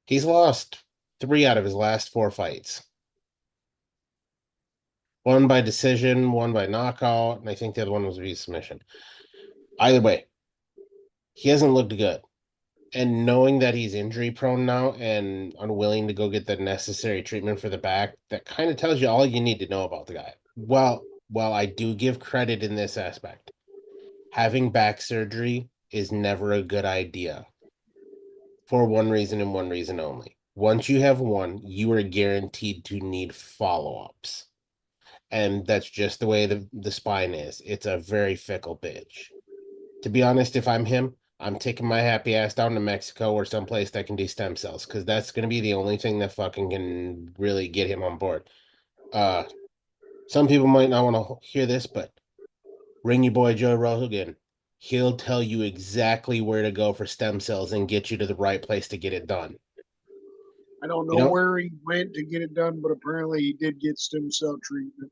He's lost 3 out of his last 4 fights. 1 by decision, 1 by knockout, and I think the other one was via submission. Either way, he hasn't looked good. And knowing that he's injury prone now and unwilling to go get the necessary treatment for the back, that kind of tells you all you need to know about the guy. Well, I do give credit in this aspect. Having back surgery is never a good idea. For one reason and one reason only. Once you have one, you are guaranteed to need follow-ups. And that's just the way the spine is. It's a very fickle bitch. To be honest, if I'm him, I'm taking my happy ass down to Mexico or someplace that can do stem cells, because that's going to be the only thing that fucking can really get him on board. Some people might not want to hear this, but ring your boy Joe Rogan. He'll tell you exactly where to go for stem cells and get you to the right place to get it done. I don't You know know, where he went to get it done, but apparently he did get stem cell treatment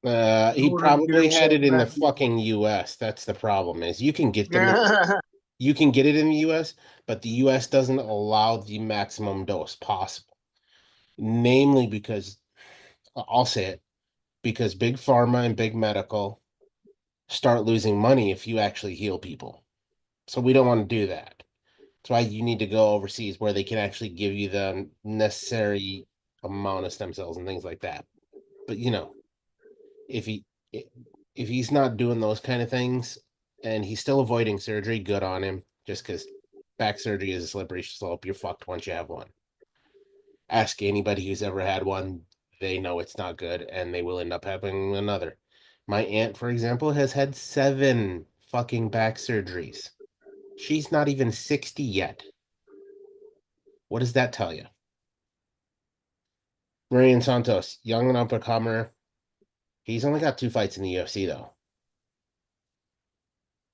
in he order to get probably had himself it in the back in fucking US. That's the problem is you can get them in, shape. you can get it in the US, but the US doesn't allow the maximum dose possible. Namely because I'll say it, because big pharma and big medical start losing money if you actually heal people. So we don't want to do that. That's why you need to go overseas where they can actually give you the necessary amount of stem cells and things like that. But if he if he's not doing those kind of things and he's still avoiding surgery, good on him. Just because back surgery is a slippery slope, you're fucked once you have one. Ask anybody who's ever had one, they know it's not good and they will end up having another. My aunt, for example, has had 7 fucking back surgeries. She's not even 60 yet. What does that tell you? Marion Santos, young and up and comer. He's only got 2 fights in the UFC though.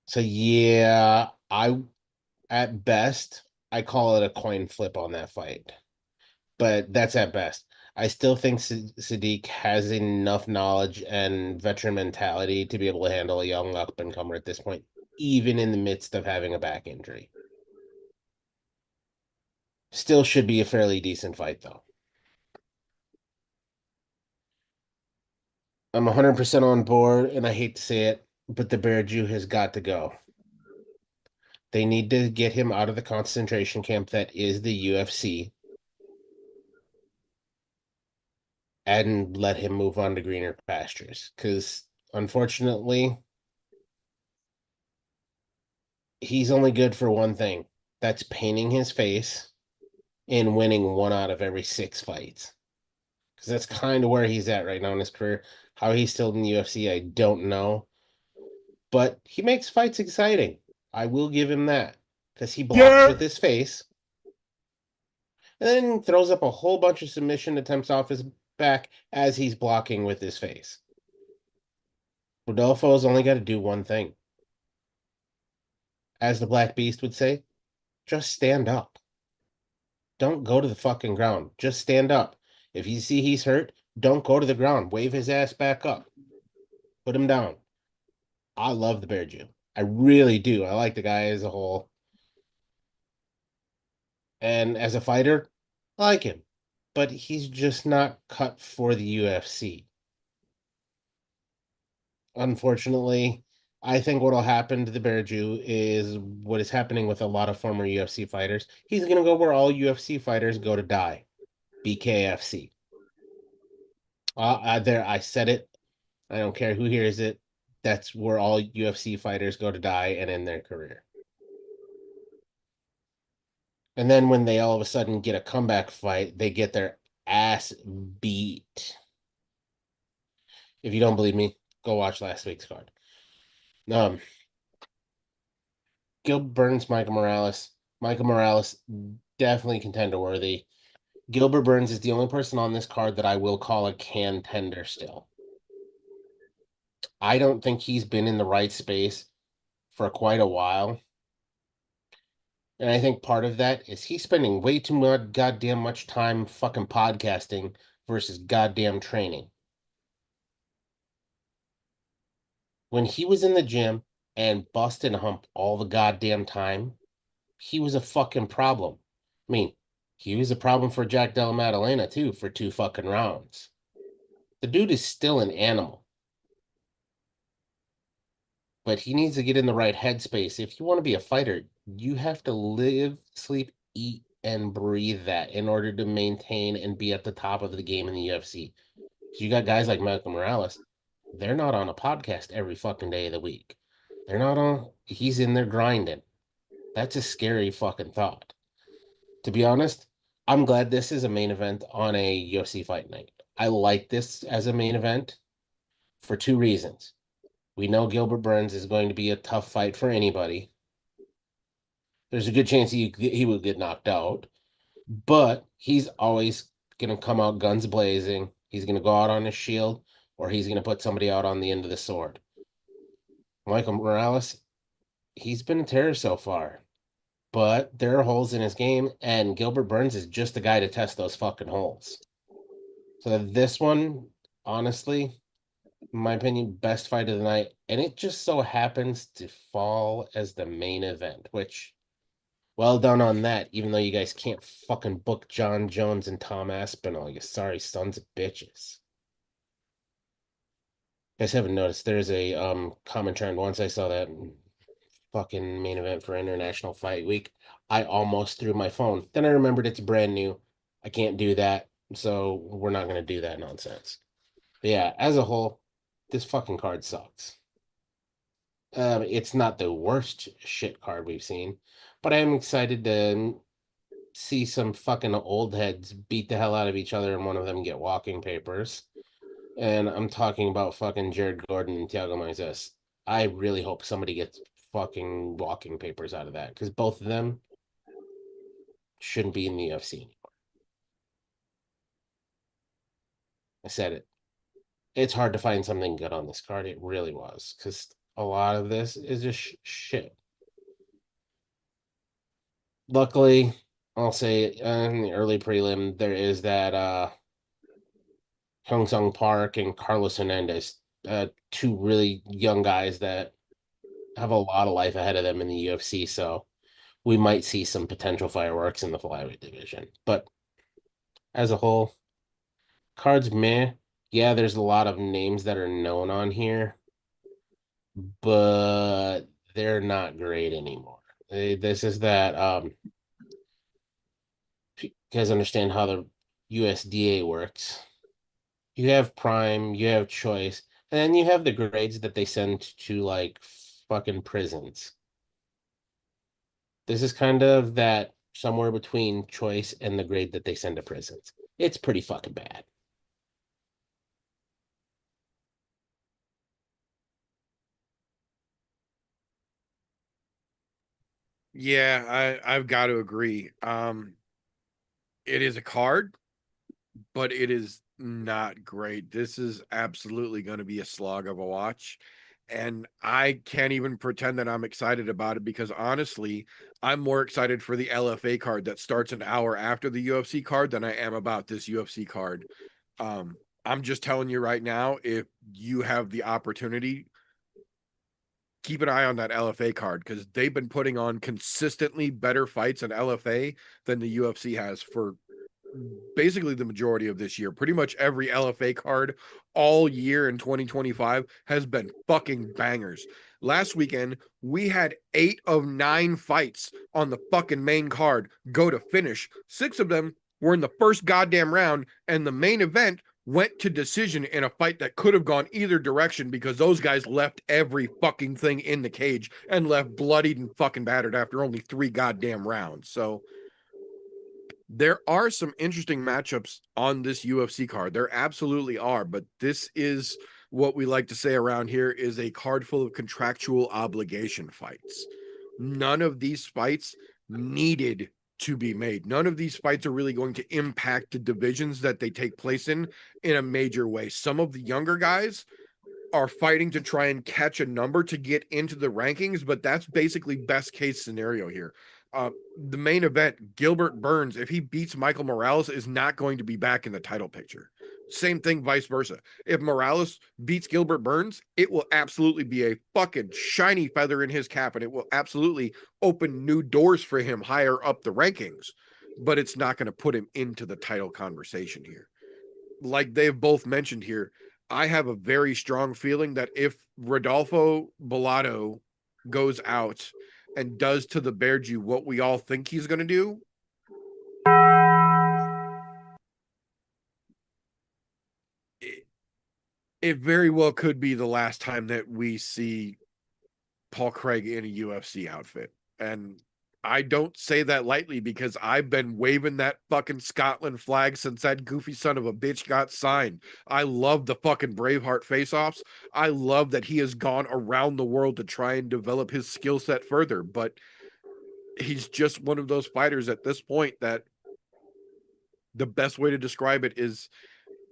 So yeah, I at best I call it a coin flip on that fight. But that's at best. I still think Sadiq has enough knowledge and veteran mentality to be able to handle a young up and comer at this point, even in the midst of having a back injury. Still should be a fairly decent fight though. I'm 100% on board, and I hate to say it, but the Bear Jew has got to go. They need to get him out of the concentration camp that is the UFC and let him move on to greener pastures. Because unfortunately, he's only good for one thing. That's painting his face and winning 1 out of every 6 fights. Because that's kind of where he's at right now in his career. How he's still in the UFC, I don't know. But he makes fights exciting. I will give him that. Because he blocks with his face and then throws up a whole bunch of submission attempts off his back as he's blocking with his face. Rodolfo's only got to do one thing. As the Black Beast would say, just stand up. Don't go to the fucking ground. Just stand up. If you see he's hurt, don't go to the ground. Wave his ass back up. Put him down. I love the Bear Jew. I really do. I like the guy as a whole. And as a fighter, I like him. But he's just not cut for the UFC. Unfortunately, I think what'll happen to the Bear Jew is what is happening with a lot of former UFC fighters. He's gonna go where all UFC fighters go to die. BKFC. There, I said it. I don't care who hears it. That's where all UFC fighters go to die and end their career. And then when they all of a sudden get a comeback fight, they get their ass beat. If you don't believe me, go watch last week's card. Gilbert Burns, Michael Morales. Michael Morales, definitely contender worthy. Gilbert Burns is the only person on this card that I will call a contender still. I don't think he's been in the right space for quite a while. And I think part of that is he's spending way too much goddamn much time fucking podcasting versus goddamn training. When he was in the gym and busted hump all the goddamn time, he was a fucking problem. I mean, he was a problem for Jack Della Maddalena too for 2 fucking rounds. The dude is still an animal. But he needs to get in the right headspace. If you want to be a fighter, you have to live, sleep, eat, and breathe that in order to maintain and be at the top of the game in the UFC. So you got guys like Michael Morales, they're not on a podcast every fucking day of the week. They're not on, he's in there grinding. That's a scary fucking thought. To be honest, I'm glad this is a main event on a UFC fight night. I like this as a main event for 2 reasons. We know Gilbert Burns is going to be a tough fight for anybody. There's a good chance he will get knocked out, but he's always going to come out guns blazing. He's going to go out on his shield, or he's going to put somebody out on the end of the sword. Michael Morales, he's been a terror so far. But there are holes in his game, and Gilbert Burns is just the guy to test those fucking holes. So this one, honestly, in my opinion, best fight of the night, and it just so happens to fall as the main event, which well done on that, even though you guys can't fucking book John Jones and Tom Aspinall, you sorry sons of bitches. You guys haven't noticed there's a common trend. Once I saw that fucking main event for International Fight Week, I almost threw my phone. Then I remembered it's brand new. I can't do that, so we're not gonna do that nonsense. But yeah, as a whole, this fucking card sucks. It's not the worst shit card we've seen, but I am excited to see some fucking old heads beat the hell out of each other and one of them get walking papers. And I'm talking about fucking Jared Gordon and Thiago Moises. I really hope somebody gets fucking walking papers out of that because both of them shouldn't be in the UFC anymore. I said it. It's hard to find something good on this card. It really was because a lot of this is just shit. Luckily, I'll say in the early prelim, there is that Hong Sung Park and Carlos Hernandez, two really young guys that have a lot of life ahead of them in the UFC. So we might see some potential fireworks in the flyweight division. But as a whole, cards meh. Yeah, there's a lot of names that are known on here, but they're not great anymore. This is that you guys understand how the USDA works. You have prime, you have choice, and then you have the grades that they send to like fucking prisons. This is kind of that somewhere between choice and the grade that they send to prisons. It's pretty fucking bad. Yeah, I've got to agree. It is a card, but it is not great. This is absolutely going to be a slog of a watch. And I can't even pretend that I'm excited about it because honestly, I'm more excited for the LFA card that starts an hour after the UFC card than I am about this UFC card. I'm just telling you right now, if you have the opportunity, keep an eye on that LFA card because they've been putting on consistently better fights in LFA than the UFC has for basically the majority of this year. Pretty much every LFA card all year in 2025 has been fucking bangers. Last weekend, we had 8 of 9 fights on the fucking main card go to finish. 6 of them were in the first goddamn round, and the main event went to decision in a fight that could have gone either direction because those guys left every fucking thing in the cage and left bloodied and fucking battered after only 3 goddamn rounds. So there are some interesting matchups on this UFC card. There absolutely are, but this is what we like to say around here is a card full of contractual obligation fights. None of these fights needed to be made. None of these fights are really going to impact the divisions that they take place in a major way. Some of the younger guys are fighting to try and catch a number to get into the rankings, but that's basically best case scenario here. The main event, Gilbert Burns, if he beats Michael Morales, is not going to be back in the title picture. Same thing, vice versa. If Morales beats Gilbert Burns, it will absolutely be a fucking shiny feather in his cap, and it will absolutely open new doors for him higher up the rankings, but it's not going to put him into the title conversation here. Like they've both mentioned here, I have a very strong feeling that if Rodolfo Bellato goes out and does to the Bear Jew what we all think he's going to do, it very well could be the last time that we see Paul Craig in a UFC outfit. And I don't say that lightly because I've been waving that fucking Scotland flag since that goofy son of a bitch got signed. I love the fucking Braveheart face-offs. I love that he has gone around the world to try and develop his skill set further, but he's just one of those fighters at this point that the best way to describe it is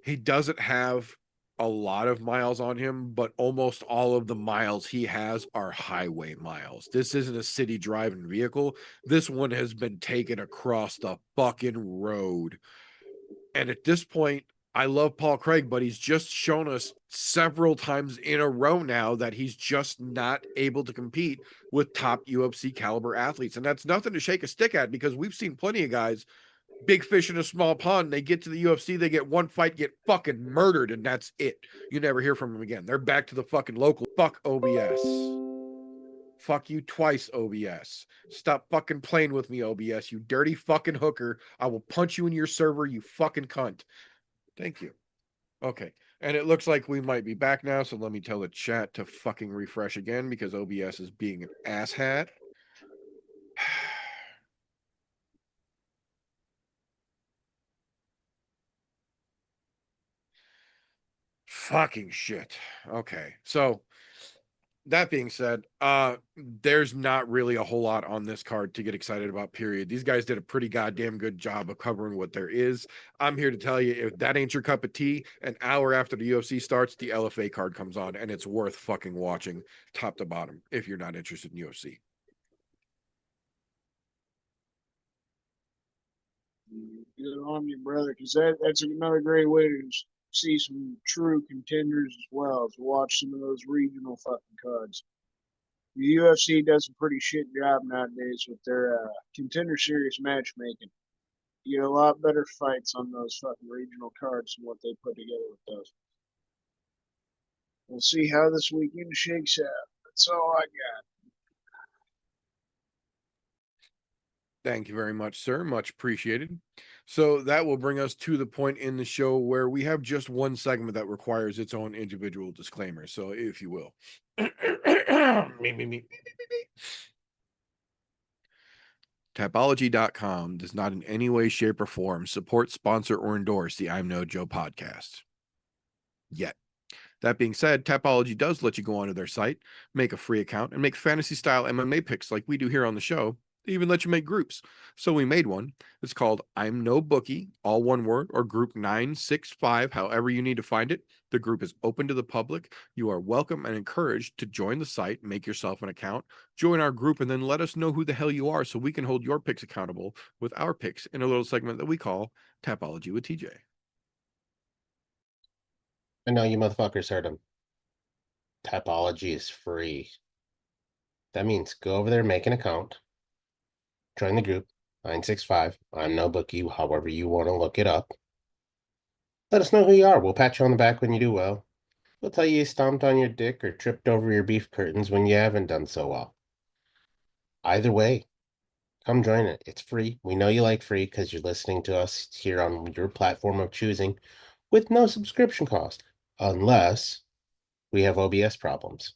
he doesn't have a lot of miles on him, but almost all of the miles he has are highway miles. This isn't a city driving vehicle. This one has been taken across the fucking road. And at this point, I love Paul Craig, but he's just shown us several times in a row now that he's just not able to compete with top UFC caliber athletes. And that's nothing to shake a stick at, because we've seen plenty of guys, big fish in a small pond. They get to the UFC, they get one fight, get fucking murdered, and that's it. You never hear from them again. They're back to the fucking local. Fuck OBS. Fuck you twice, OBS. Stop fucking playing with me, OBS, you dirty fucking hooker. I will punch you in your server, you fucking cunt. Thank you. Okay. And it looks like we might be back now, so let me tell the chat to fucking refresh again, because OBS is being an asshat. Fucking shit. Okay. So that being said, there's not really a whole lot on this card to get excited about, period. These guys did a pretty goddamn good job of covering what there is. I'm here to tell you, if that ain't your cup of tea, an hour after the UFC starts, the LFA card comes on, and it's worth fucking watching top to bottom if you're not interested in UFC. Good on you, brother, because that's another great way to see some true contenders as well, to watch some of those regional fucking cards. The UFC does a pretty shit job nowadays with their contender series matchmaking. You get a lot better fights on those fucking regional cards than what they put together with those. We'll see how this weekend shakes out. That's all I got. Thank you very much, sir. Much appreciated. So that will bring us to the point in the show where we have just one segment that requires its own individual disclaimer. So if you will. me. Tapology.com does not in any way, shape, or form support, sponsor, or endorse the I'm No Joe podcast. Yet. That being said, Tapology does let you go onto their site, make a free account, and make fantasy-style MMA picks like we do here on the show. They even let you make groups. So we made one. It's called I'm No Bookie, all one word, or Group 965, however you need to find it. The group is open to the public. You are welcome and encouraged to join the site, make yourself an account, join our group, and then let us know who the hell you are so we can hold your picks accountable with our picks in a little segment that we call Tapology with TJ. I know you motherfuckers heard him. Tapology is free. That means go over there, make an account, join the group, 965. I'm No Bookie, however you want to look it up. Let us know who you are. We'll pat you on the back when you do well. We'll tell you stomped on your dick or tripped over your beef curtains when you haven't done so well. Either way, come join it. It's free. We know you like free because you're listening to us here on your platform of choosing with no subscription cost, unless we have OBS problems.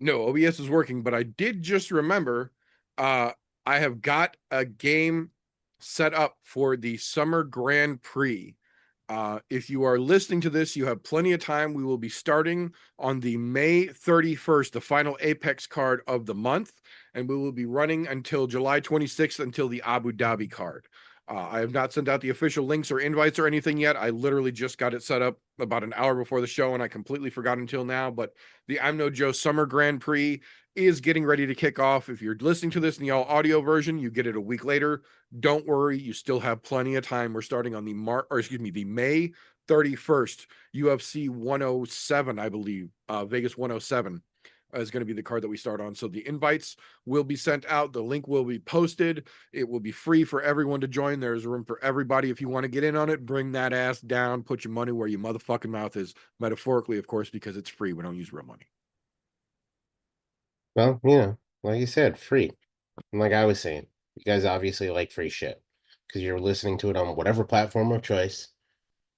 No, OBS is working, but I did just remember I have got a game set up for the Summer Grand Prix. If you are listening to this, you have plenty of time. We will be starting on the May 31st, the final Apex card of the month, and we will be running until July 26th until the Abu Dhabi card. I have not sent out the official links or invites or anything yet. I literally just got it set up about an hour before the show, and I completely forgot until now. But the I'm No Joe Summer Grand Prix is getting ready to kick off. If you're listening to this in the all audio version, you get it a week later. Don't worry, you still have plenty of time. We're starting on the the May 31st, UFC 107, I believe, Vegas 107 is going to be the card that we start on. So the invites will be sent out. The link will be posted. It will be free for everyone to join. There's room for everybody. If you want to get in on it, bring that ass down. Put your money where your motherfucking mouth is. Metaphorically, of course, because it's free. We don't use real money. Well, like you said, free. And like I was saying, you guys obviously like free shit because you're listening to it on whatever platform of choice,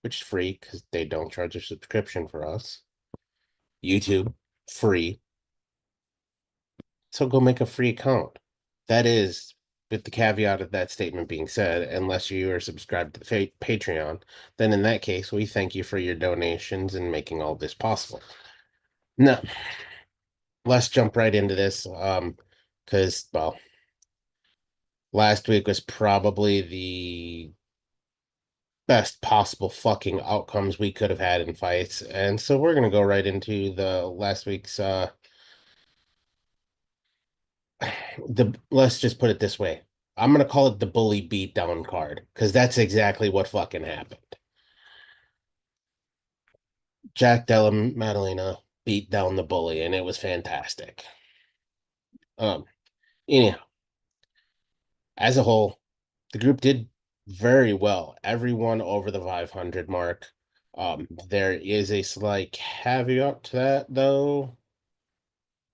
which is free because they don't charge a subscription for us. YouTube, free. So go make a free account. That is, with the caveat of that statement being said, unless you are subscribed to the Patreon, then in that case, we thank you for your donations and making all this possible. No, let's jump right into this. Because, last week was probably the best possible fucking outcomes we could have had in fights. And so we're gonna go right into the last week's let's just put it this way. I'm gonna call it the bully beatdown card, because that's exactly what fucking happened. Jack Della Maddalena beat down the bully, and it was fantastic. Anyhow, as a whole, the group did very well. Everyone over the 500 mark. There is a slight caveat to that, though.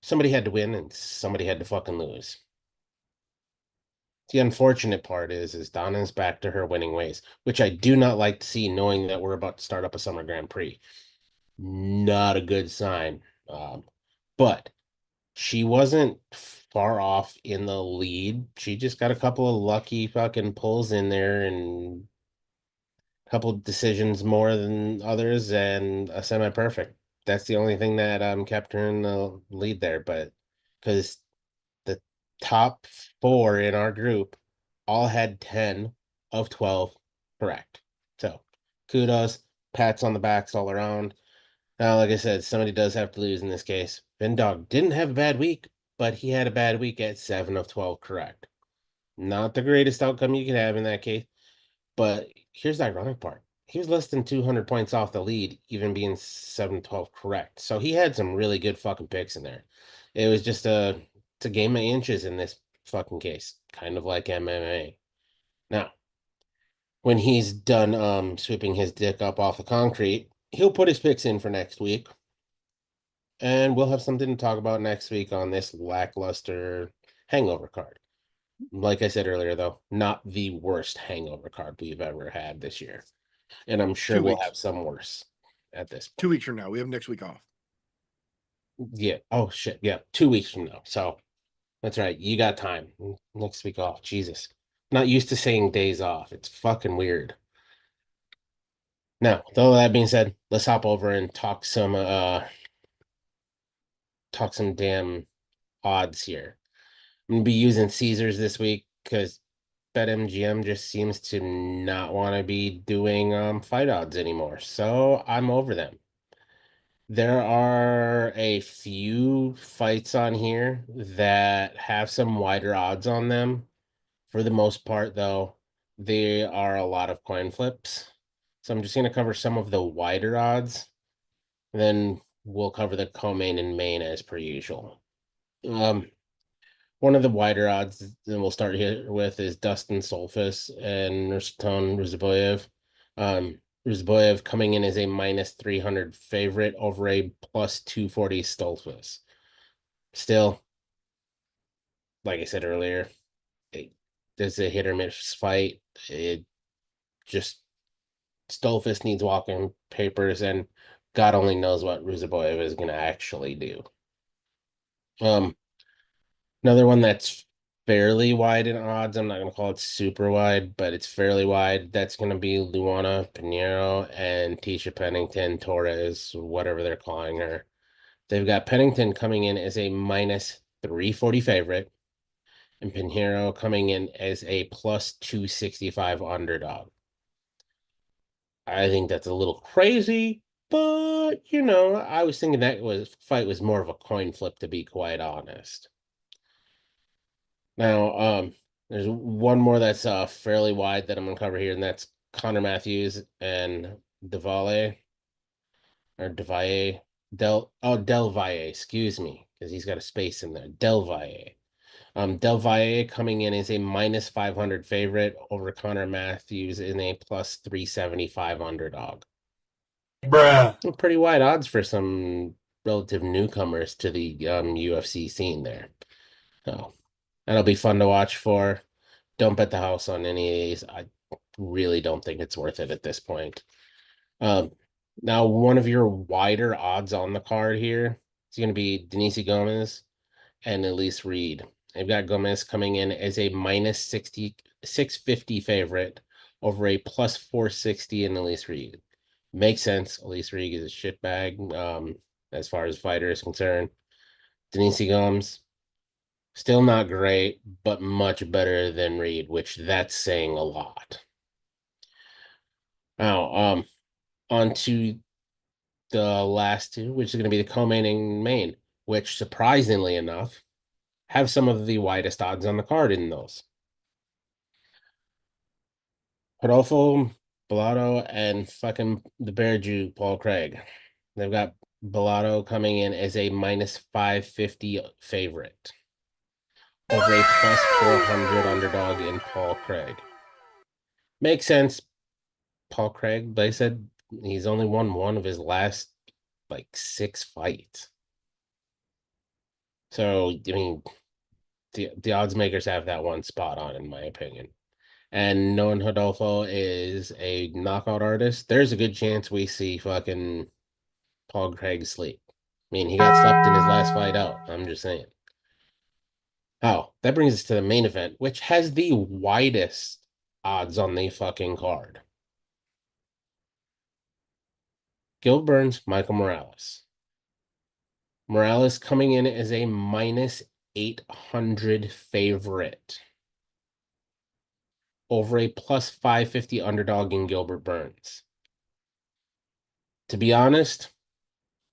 Somebody had to win and somebody had to fucking lose. The unfortunate part is Donna's back to her winning ways, which I do not like to see, knowing that we're about to start up a summer Grand Prix. Not a good sign. But she wasn't far off in the lead. She just got a couple of lucky fucking pulls in there and a couple decisions more than others and a semi-perfect. That's the only thing that kept her in the lead there. But because the top four in our group all had 10 of 12 correct. So kudos, pats on the backs all around. Now, like I said, somebody does have to lose in this case. Dog didn't have a bad week, but he had a bad week at 7 of 12 correct. Not the greatest outcome you could have in that case. But here's the ironic part. He was less than 200 points off the lead, even being 7 of 12 correct. So he had some really good fucking picks in there. It was just it's a game of inches in this fucking case, kind of like MMA. Now, when he's done sweeping his dick up off the concrete, he'll put his picks in for next week. And we'll have something to talk about next week on this lackluster hangover card. Like I said earlier, though, not the worst hangover card we've ever had this year. And I'm sure 2 we'll weeks. have some worse at this point. 2 weeks from now, we have next week off. Yeah. Oh, shit. Yeah. 2 weeks from now. So that's right. You got time. Next week off. Jesus. Not used to saying days off. It's fucking weird. Now, with all that being said, let's hop over and talk some damn odds here. I'm gonna be using Caesars this week because BetMGM just seems to not want to be doing fight odds anymore. So I'm over them. There are a few fights on here that have some wider odds on them. For the most part, though, they are a lot of coin flips. So I'm just going to cover some of the wider odds. Then we'll cover the co-main and main as per usual. One of the wider odds, and we'll start here with, is Dustin Solfus and Nursultan Ruzaboyev. Ruzaboyev coming in as a minus 300 favorite over a plus 240 Stolfus. Still, like I said earlier, it's a hit or miss fight. It just Stolfus needs walking papers, and God only knows what Ruzaboyev is going to actually do. Another one that's fairly wide in odds. I'm not going to call it super wide, but it's fairly wide. That's going to be Luana Pinheiro and Tisha Pennington Torres, whatever they're calling her. They've got Pennington coming in as a minus 340 favorite, and Pinheiro coming in as a plus 265 underdog. I think that's a little crazy, but I was thinking that fight was more of a coin flip, to be quite honest. Now, there's one more that's fairly wide that I'm gonna cover here, and that's Connor Matthews and Devalle or Devalle Del Valle, excuse me, because he's got a space in there. Del Valle. Del Valle coming in as a minus 500 favorite over Connor Matthews in a plus 375 underdog. Bruh. Pretty wide odds for some relative newcomers to the UFC scene there. So that'll be fun to watch for. Don't bet the house on any of these. I really don't think it's worth it at this point. Now, one of your wider odds on the card here is going to be Denise Gomez and Elise Reed. They've got Gomez coming in as a minus 650 favorite over a plus 460 in Elise Reed. Makes sense. Elise Reed is a shitbag as far as fighter is concerned. Denise Gomez, still not great, but much better than Reed, which that's saying a lot. Now, on to the last two, which is going to be the co-main and main, which surprisingly enough have some of the widest odds on the card in those. Rodolfo, Bellato, and fucking the Bear Jew, Paul Craig. They've got Bellato coming in as a minus 550 favorite over a plus 400 underdog in Paul Craig. Makes sense. Paul Craig, they said he's only won one of his last like 6 fights. So, I mean, the odds makers have that one spot on, in my opinion. And knowing Rodolfo is a knockout artist, there's a good chance we see fucking Paul Craig sleep. I mean, he got slept in his last fight out. I'm just saying. Oh, that brings us to the main event, which has the widest odds on the fucking card. Gil Burns, Michael Morales. Morales coming in as a minus 800 favorite over a plus 550 underdog in Gilbert Burns. To be honest,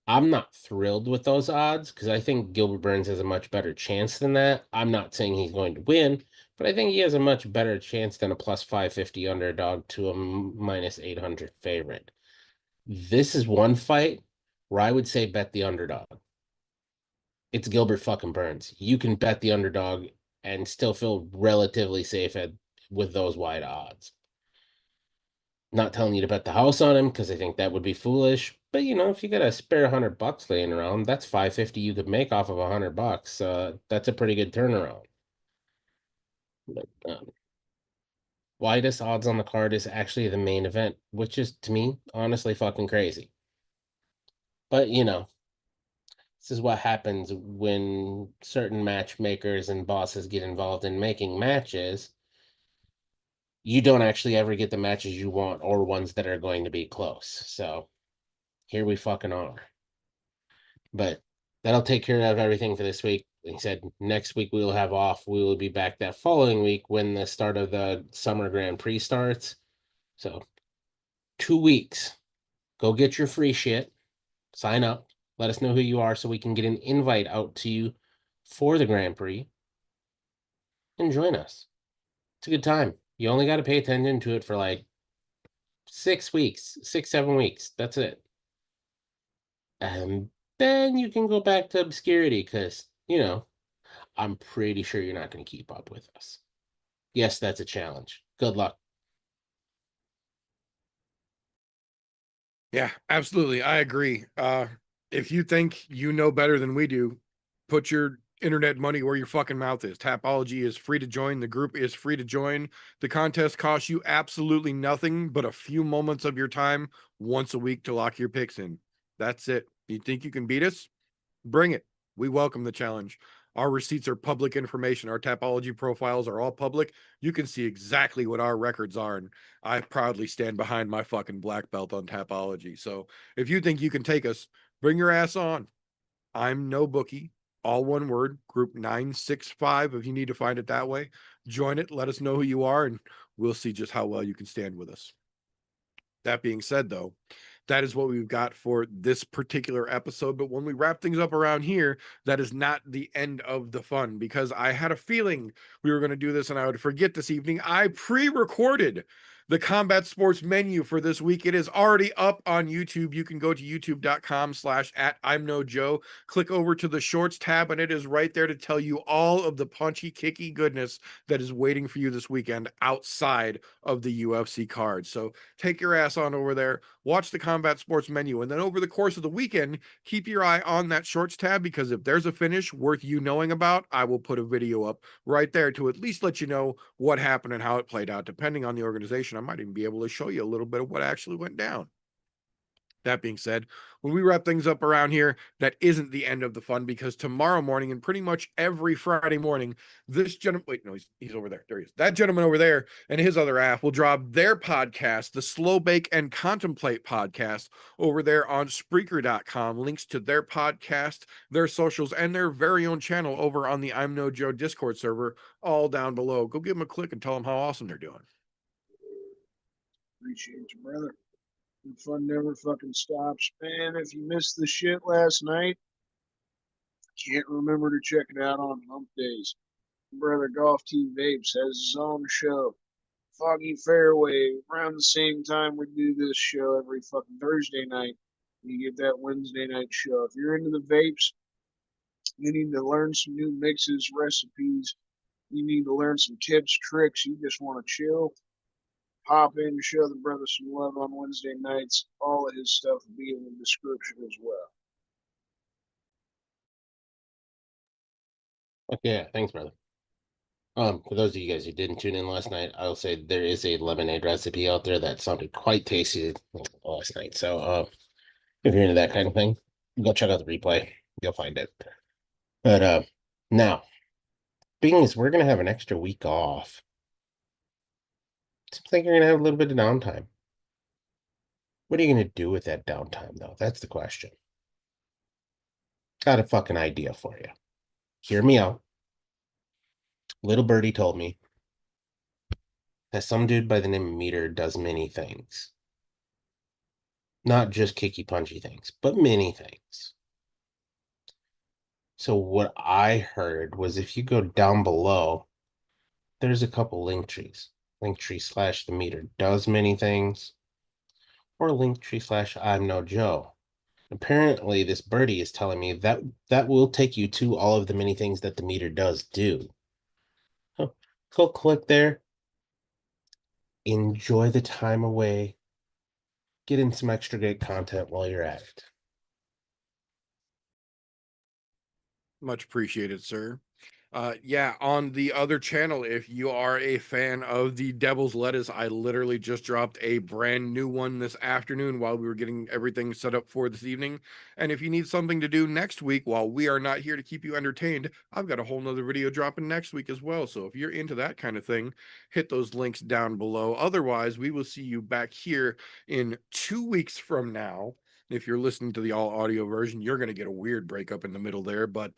I'm not thrilled with those odds because I think Gilbert Burns has a much better chance than that. I'm not saying he's going to win, but I think he has a much better chance than a plus 550 underdog to a minus 800 favorite. This is one fight where I would say bet the underdog. It's Gilbert fucking Burns. You can bet the underdog and still feel relatively safe with those wide odds. Not telling you to bet the house on him because I think that would be foolish. But if you got a spare $100 laying around, that's 550 you could make off of $100. That's a pretty good turnaround. But widest odds on the card is actually the main event, which is to me honestly fucking crazy. But this is what happens when certain matchmakers and bosses get involved in making matches. You don't actually ever get the matches you want or ones that are going to be close. So here we fucking are. But that'll take care of everything for this week. Like I said, next week we will have off. We will be back that following week when the start of the Summer Grand Prix starts. So 2 weeks. Go get your free shit. Sign up. Let us know who you are so we can get an invite out to you for the Grand Prix. And join us. It's a good time. You only got to pay attention to it for like 6 weeks, 6, 7 weeks. That's it. And then you can go back to obscurity because, I'm pretty sure you're not going to keep up with us. Yes, that's a challenge. Good luck. Yeah, absolutely. I agree. If you think you know better than we do, put your internet money where your fucking mouth is. Tapology is free to join. The group is free to join. The contest costs you absolutely nothing but a few moments of your time once a week to lock your picks in. That's it. You think you can beat us? Bring it. We welcome the challenge. Our receipts are public information. Our Tapology profiles are all public. You can see exactly what our records are. And I proudly stand behind my fucking black belt on Tapology. So if you think you can take us, bring your ass on. I'm no bookie. All one word, group 965. If you need to find it that way, join it. Let us know who you are, and we'll see just how well you can stand with us. That being said, though, that is what we've got for this particular episode. But when we wrap things up around here, that is not the end of the fun because I had a feeling we were going to do this and I would forget this evening. I pre-recorded the combat sports menu for this week. It is already up on YouTube. You can go to youtube.com/@I'mNoJoe, click over to the shorts tab, and it is right there to tell you all of the punchy-kicky goodness that is waiting for you this weekend outside of the UFC card. So take your ass on over there, watch the combat sports menu, and then over the course of the weekend, keep your eye on that shorts tab because if there's a finish worth you knowing about, I will put a video up right there to at least let you know what happened and how it played out. Depending on the organization, I might even be able to show you a little bit of what actually went down. That being said, when we wrap things up around here, that isn't the end of the fun because tomorrow morning and pretty much every Friday morning, this gentleman, wait, no, he's over there. There he is. That gentleman over there and his other half will drop their podcast, the Slow Bake and Contemplate podcast, over there on Spreaker.com. Links to their podcast, their socials, and their very own channel over on the I'm No Joe Discord server, all down below. Go give them a click and tell them how awesome they're doing. Appreciate you, brother. The fun never fucking stops. Man, if you missed the shit last night, can't remember to check it out on hump days. Brother Golf T Vapes has his own show. Foggy Fairway, around the same time we do this show every fucking Thursday night. You get that Wednesday night show. If you're into the vapes, you need to learn some new mixes, recipes. You need to learn some tips, tricks. You just want to chill. Hop in and show the brother some love on Wednesday nights. All of his stuff will be in the description as well. Okay, thanks, brother. For those of you guys who didn't tune in last night, I'll say there is a lemonade recipe out there that sounded quite tasty last night. So, if you're into that kind of thing, go check out the replay. You'll find it. But now, being as we're gonna have an extra week off, seems like you're gonna have a little bit of downtime. What are you gonna do with that downtime, though? That's the question. Got a fucking idea for you. Hear me out. Little birdie told me that some dude by the name of Meter does many things. Not just kicky punchy things, but many things. So what I heard was if you go down below, there's a couple link trees. Linktree / the Meter does many things, or Linktree / I'm no Joe. Apparently, this birdie is telling me that that will take you to all of the many things that the Meter does do. So go click there. Enjoy the time away. Get in some extra great content while you're at it. Much appreciated, sir. Yeah, on the other channel, if you are a fan of the Devil's Lettuce, I literally just dropped a brand new one this afternoon while we were getting everything set up for this evening. And if you need something to do next week while we are not here to keep you entertained, I've got a whole nother video dropping next week as well. So if you're into that kind of thing, hit those links down below. Otherwise, we will see you back here in 2 weeks from now. If you're listening to the all audio version, you're going to get a weird breakup in the middle there, but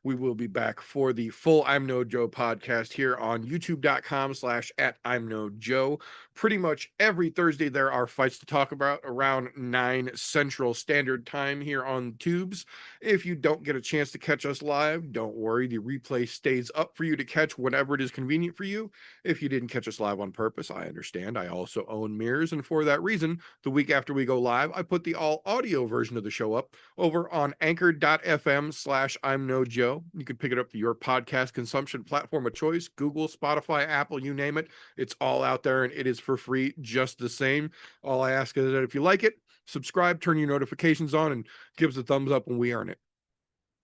we will be back for the full I'm No Joe podcast here on youtube.com/@I'mNoJoe. Pretty much every Thursday there are fights to talk about around 9 Central Standard Time here on Tubes. If you don't get a chance to catch us live, don't worry, the replay stays up for you to catch whenever it is convenient for you. If you didn't catch us live on purpose, I understand. I also own mirrors, and for that reason, the week after we go live, I put the all audio version of the show up over on anchor.fm/I'mNoJoe. You can pick it up for your podcast consumption platform of choice, Google, Spotify, Apple, you name it. It's all out there and it is for free just the same. All I ask is that if you like it, subscribe, turn your notifications on, and give us a thumbs up when we earn it.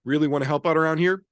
Really want to help out around here?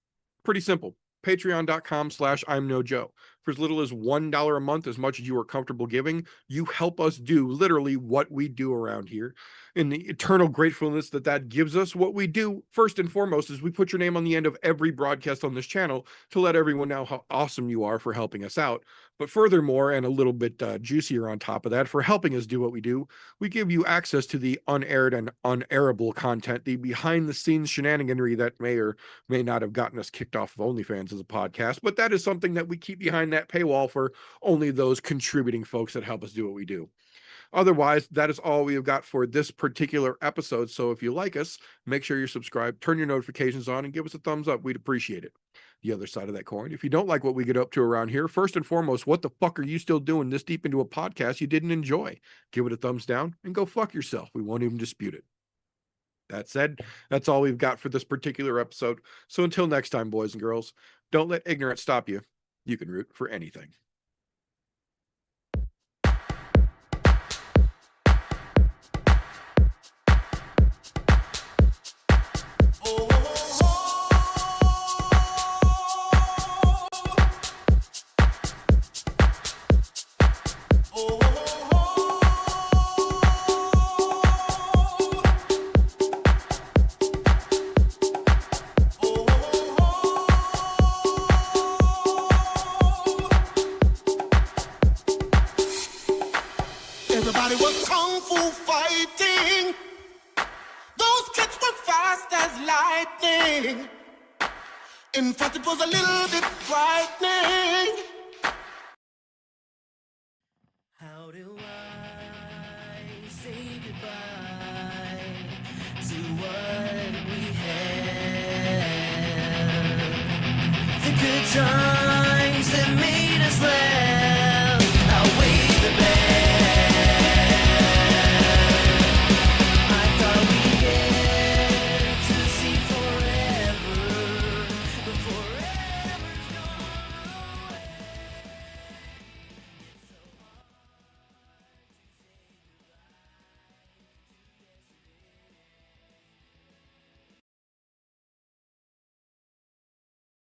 Pretty simple. Patreon.com/I'mNoJoe. For as little as $1 a month, as much as you are comfortable giving, you help us do literally what we do around here. In the eternal gratefulness that that gives us, what we do first and foremost is we put your name on the end of every broadcast on this channel to let everyone know how awesome you are for helping us out. But furthermore, and a little bit juicier on top of that, for helping us do what we do, we give you access to the unaired and unairable content, the behind the scenes shenaniganry that may or may not have gotten us kicked off of OnlyFans as a podcast, but that is something that we keep behind that paywall for only those contributing folks that help us do what we do. Otherwise, that is all we have got for this particular episode. So if you like us, make sure you're subscribed, turn your notifications on, and give us a thumbs up. We'd appreciate it. The other side of that coin, if you don't like what we get up to around here, first and foremost, what the fuck are you still doing this deep into a podcast you didn't enjoy? Give it a thumbs down and go fuck yourself. We won't even dispute it. That said, that's all we've got for this particular episode. So until next time, boys and girls, don't let ignorance stop you. You can root for anything. Everybody was kung fu fighting. Those kids were fast as lightning. In fact, it was a little bit frightening. How do I goodbye to what we had. The good times.